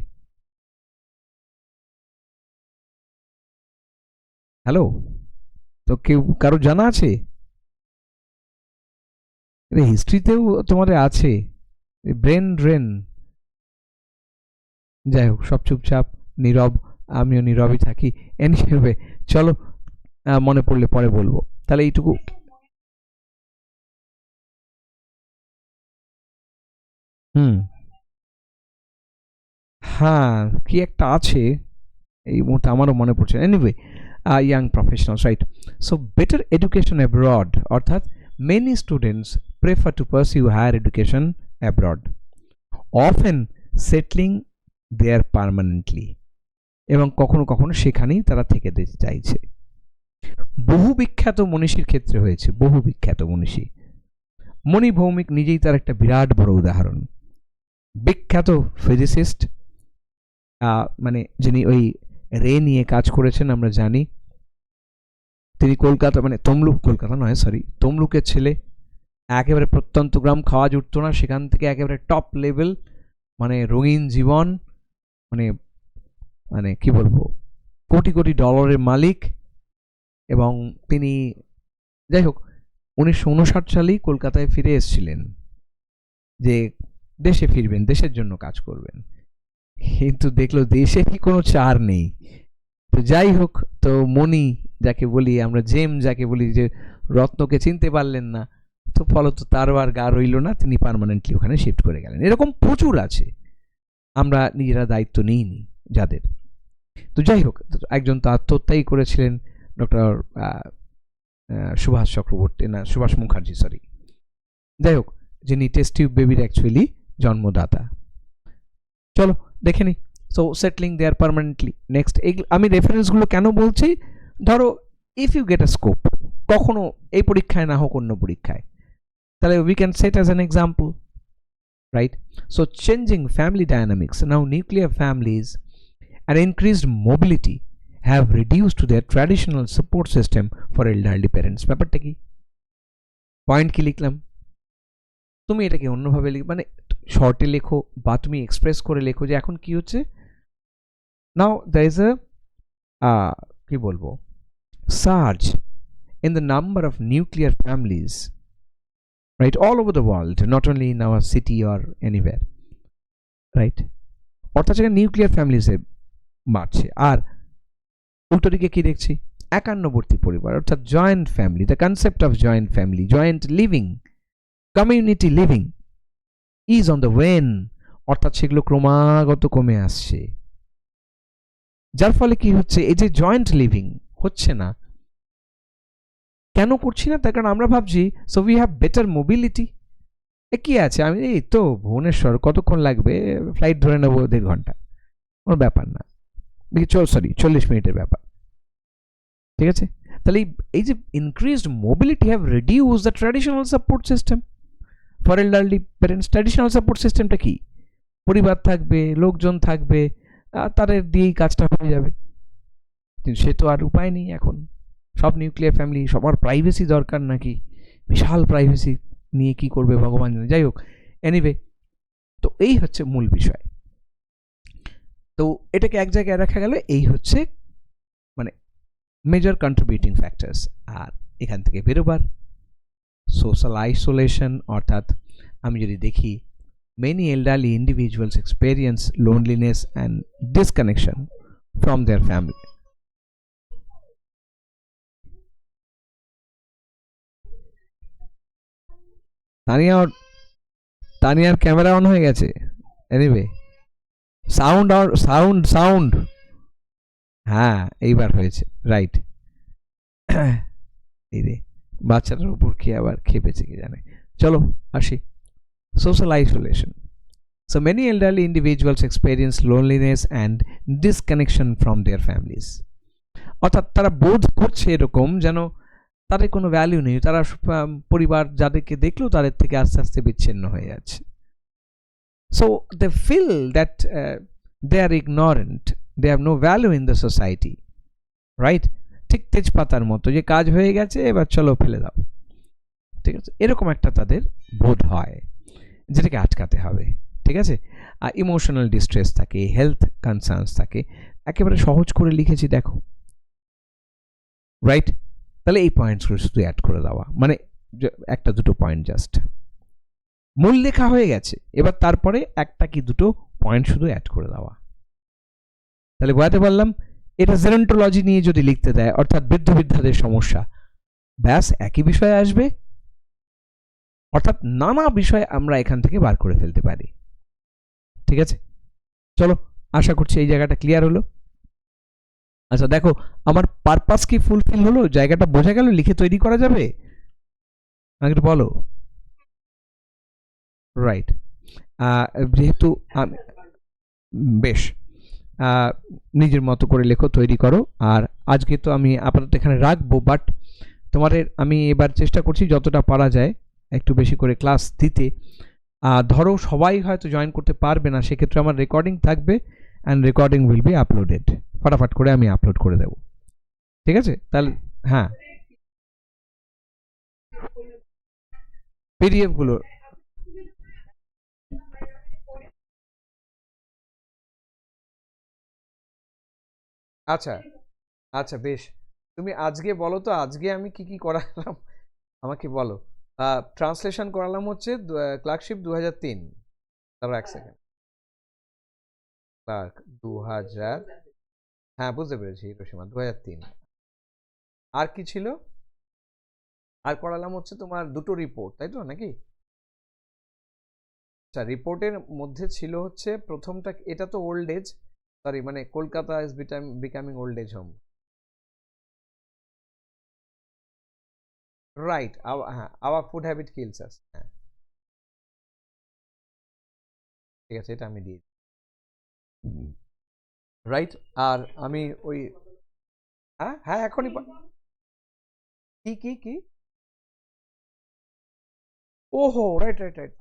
Speaker 1: হ্যালো, তো কেউ কারো জানা আছে? হিস্ট্রিতেও তোমাদের আছে ব্রেন ড্রেন, যাই হোক সব চুপচাপ নীরব, আমিও নীরবই থাকি। এনিওয়ে চলো, মনে পড়লে পরে বলবো, তাহলে এইটুকু। হ্যাঁ, কি একটা আছে, এই মুহূর্তে আমারও মনে পড়ছে। Anyway, young professionals, right? So better education abroad, অর্থাৎ many students prefer to pursue higher education abroad, often settling there permanently, এবং কখনো কখনো সেখানেই তারা থেকে যেতে চাইছে। বহু বিখ্যাত মনীষীর ক্ষেত্রে হয়েছে, বহু বিখ্যাত মনীষী, মণি ভৌমিক নিজেই তার একটা বিরাট বড় উদাহরণ। বিখ্যাত ফিজিসিস্ট, মানে যিনি ওই রে নিয়ে কাজ করেছেন আমরা জানি। তিনি কলকাতা মানে তমলুক, কলকাতা নয় সরি, তমলুকের ছেলে, একেবারে প্রত্যন্ত গ্রাম, খাওয়া জুটতো না, সেখান থেকে একেবারে টপ লেভেল, মানে রঙিন জীবন, মানে মানে কি বলবো, কোটি কোটি ডলারের মালিক। এবং তিনি যাই হোক 1959 সালেই কলকাতায় ফিরে এসেছিলেন যে দেশে ফিরবেন, দেশের জন্য কাজ করবেন, কিন্তু দেখলো দেশে কি কোনো চার নেই। তো যাই হোক, তো মণি যাকে বলি আমরা, জেম যাকে বলি, যে রত্নকে চিনতে পারলেন না, তো ফলত তারও আর গা রইল না, তিনি পার্মানেন্টলি ওখানে শিফট করে গেলেন। এরকম প্রচুর আছে, আমরা নিজেরা দায়িত্ব নিইনি যাদের। তো যাই হোক, একজন তো আত্মহত্যাই করেছিলেন, ডক্টর সুভাষ চক্রবর্তী, না সুভাষ মুখার্জি সরি, যাই হোক, যিনি টেস্ট টিউব বেবির অ্যাকচুয়ালি জন্মদাতা। চলো দেখে নিই। So settling there permanently. Next, আমি রেফারেন্সগুলো কেন বলছি, ধরো if you get a scope, কখনো এই পরীক্ষায় না হোক অন্য পরীক্ষায়, তাহলে we can set as an example, right? So changing family dynamics, now nuclear families and increased mobility have reduced their traditional support system for elderly parents. ব্যাপারটা কি, পয়েন্ট কি লিখলাম, তুমি এটাকে অন্যভাবে মানে শর্টে লেখো বা তুমি এক্সপ্রেস করে লেখো যে এখন কি হচ্ছে। নাও there is a কি বলবো, surge in the number of nuclear families, right, all over the world, not only in our city or anywhere, right? অর্থাৎ সেখানে নিউক্লিয়ার ফ্যামিলিজে বাড়ছে। আর উল্টো দিকে কি দেখছি, একান্নবর্তী পরিবার, অর্থাৎ joint family, the concept of joint family, joint living, community living is on the wane, অর্থাৎ সেগুলো ক্রমাগত কমে আসছে। যার ফলে কি হচ্ছে, এই যে জয়েন্ট লিভিং হচ্ছে না, কেন করছি না, তার কারণ আমরা ভাবছি so we have better mobility. কি আছে, আমি এই তো ভুবনেশ্বর, কতক্ষণ লাগবে, ফ্লাইট ধরে নেবো 1.5 ঘন্টা, কোনো ব্যাপার না, সরি 40 মিনিটের ব্যাপার, ঠিক আছে? তাহলে এই যে increased mobility have reduce the traditional support system for elderly parents. Traditional support সিস্টেমটা কি, পরিবার থাকবে, লোকজন থাকবে, তাদের দিয়েই কাজটা হয়ে যাবে, কিন্তু সে তো আর উপায় নেই এখন। সব নিউক্লিয়ার ফ্যামিলি, সবার প্রাইভেসি দরকার, নাকি বিশাল প্রাইভেসি নিয়ে কি করবে ভগবান জানে। যাই হোক, এনিওয়ে, তো এই হচ্ছে মূল বিষয়। তো এটাকে এক জায়গায় রাখা গেল, এই হচ্ছে মানে মেজর কন্ট্রিবিউটিং ফ্যাক্টরস। আর এখান থেকে বেরোবার সোশ্যাল আইসোলেশন, অর্থাৎ আমি যদি দেখি many elderly individuals experience loneliness and disconnection from their family. তানিয়ার ক্যামেরা অন হয়ে গেছে। এনিওয়ে, সাউন্ড হ্যাঁ এইবার হয়েছে, রাইট। এই রে, বাচ্চাটার উপর কি আবার খেপেছে কি জানে। চলো আসি, social isolation. So many elderly individuals experience loneliness and disconnection from their families. অর্থাৎ তারা বোধ করছে এরকম যেন তাদের কোনো ভ্যালু নেই, তারা পরিবার যাদেরকে দেখলো তাদের থেকে আস্তে আস্তে বিচ্ছিন্ন হয়ে যাচ্ছে। So they feel that they are ignorant, they have no value in the society, right? ঠিক তেজপাতার মতো, যে কাজ হয়ে গেছে এবার চলো ফেলে দাও, ঠিক আছে, এরকম একটা তাদের বোধ হয়, যেটাকে আটকাতে হবে, ঠিক আছে। আর ইমোশনাল ডিস্ট্রেস থাকে, হেলথ কনসার্নস থাকে, একেবারে সহজ করে লিখেছি দেখো, রাইট? তাহলে এই পয়েন্টসগুলো শুধু অ্যাড করে দেওয়া, মানে একটা দুটো পয়েন্ট জাস্ট, মূল লেখা হয়ে গেছে, এবার তারপরে একটা কি দুটো পয়েন্ট শুধু অ্যাড করে দেওয়া। তাহলে বোঝাতে পারলাম, এটা জেরন্টোলজি নিয়ে যদি লিখতে দেয়, অর্থাৎ বৃদ্ধ বৃদ্ধাদের সমস্যা, ব্যাস একই বিষয়ে আসবে, অর্থাৎ নানা বিষয় আমরা এখান থেকে বার করে ফেলতে পারি, ঠিক আছে। চলো, আশা করছি এই জায়গাটা ক্লিয়ার হলো। আচ্ছা দেখো, আমার পারপাস কি ফুলফিল হলো, জায়গাটা বোঝা গেল, লিখে তৈরি করা যাবে, আমাকে একটু বলো। রাইট, যেহেতু বেশ নিজের মতো করে লেখো, তৈরি করো। আর আজকে তো আমি আপাতত এখানে রাখবো, বাট তোমাদের আমি এবার চেষ্টা করছি যতটা পারা যায় একটু বেশি করে ক্লাস দিতে। ধরো সবাই হয়তো জয়েন করতে পারবে না, সেক্ষেত্রে আমার রেকর্ডিং থাকবে, and recording will be uploaded. ফটাফট করে আমি আপলোড করে দেবো। ঠিক আছে, তাহলে হ্যাঁ, পিডিএফ গুলো। আচ্ছা, আচ্ছা বেশ। তুমি আজকে বলো তো, আজকে আমি কি কি করালাম আমাকে বলো। ট্রান্সলেশন করালাম হচ্ছে ক্লার্কশিপ 2003। তারপর এক সেকেন্ড, ক্লার্ক 2000, হ্যাঁ বুঝতে পেরেছি, হিরোশিমা 2003। আর কি ছিল? আর করালাম হচ্ছে তোমার দুটো রিপোর্ট, তাই তো নাকি? আচ্ছা, রিপোর্টের মধ্যে ছিল হচ্ছে প্রথমটা, এটা তো ওল্ড এজ, সরি মানে Kolkata is becoming old age home. Right, হ্যাঁ, our food habit kills us, হ্যাঁ ঠিক আছে, এটা আমি দিয়ে রাইট। আর আমি ওই, হ্যাঁ হ্যাঁ এখনই কি কি কি, ওহো রাইট রাইট রাইট,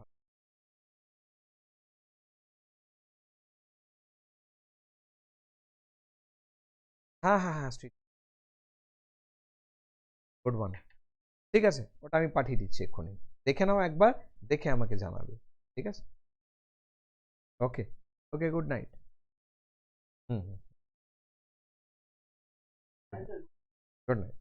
Speaker 1: হ্যাঁ হ্যাঁ হ্যাঁ স্ট্রিট, গুড ওয়ান। ঠিক আছে, ওটা আমি পাঠিয়ে দিচ্ছি এক্ষুনি, দেখে নাও একবার, দেখে আমাকে জানাবে। ঠিক আছে, ওকে, ওকে, গুড নাইট। হুম, গুড নাইট।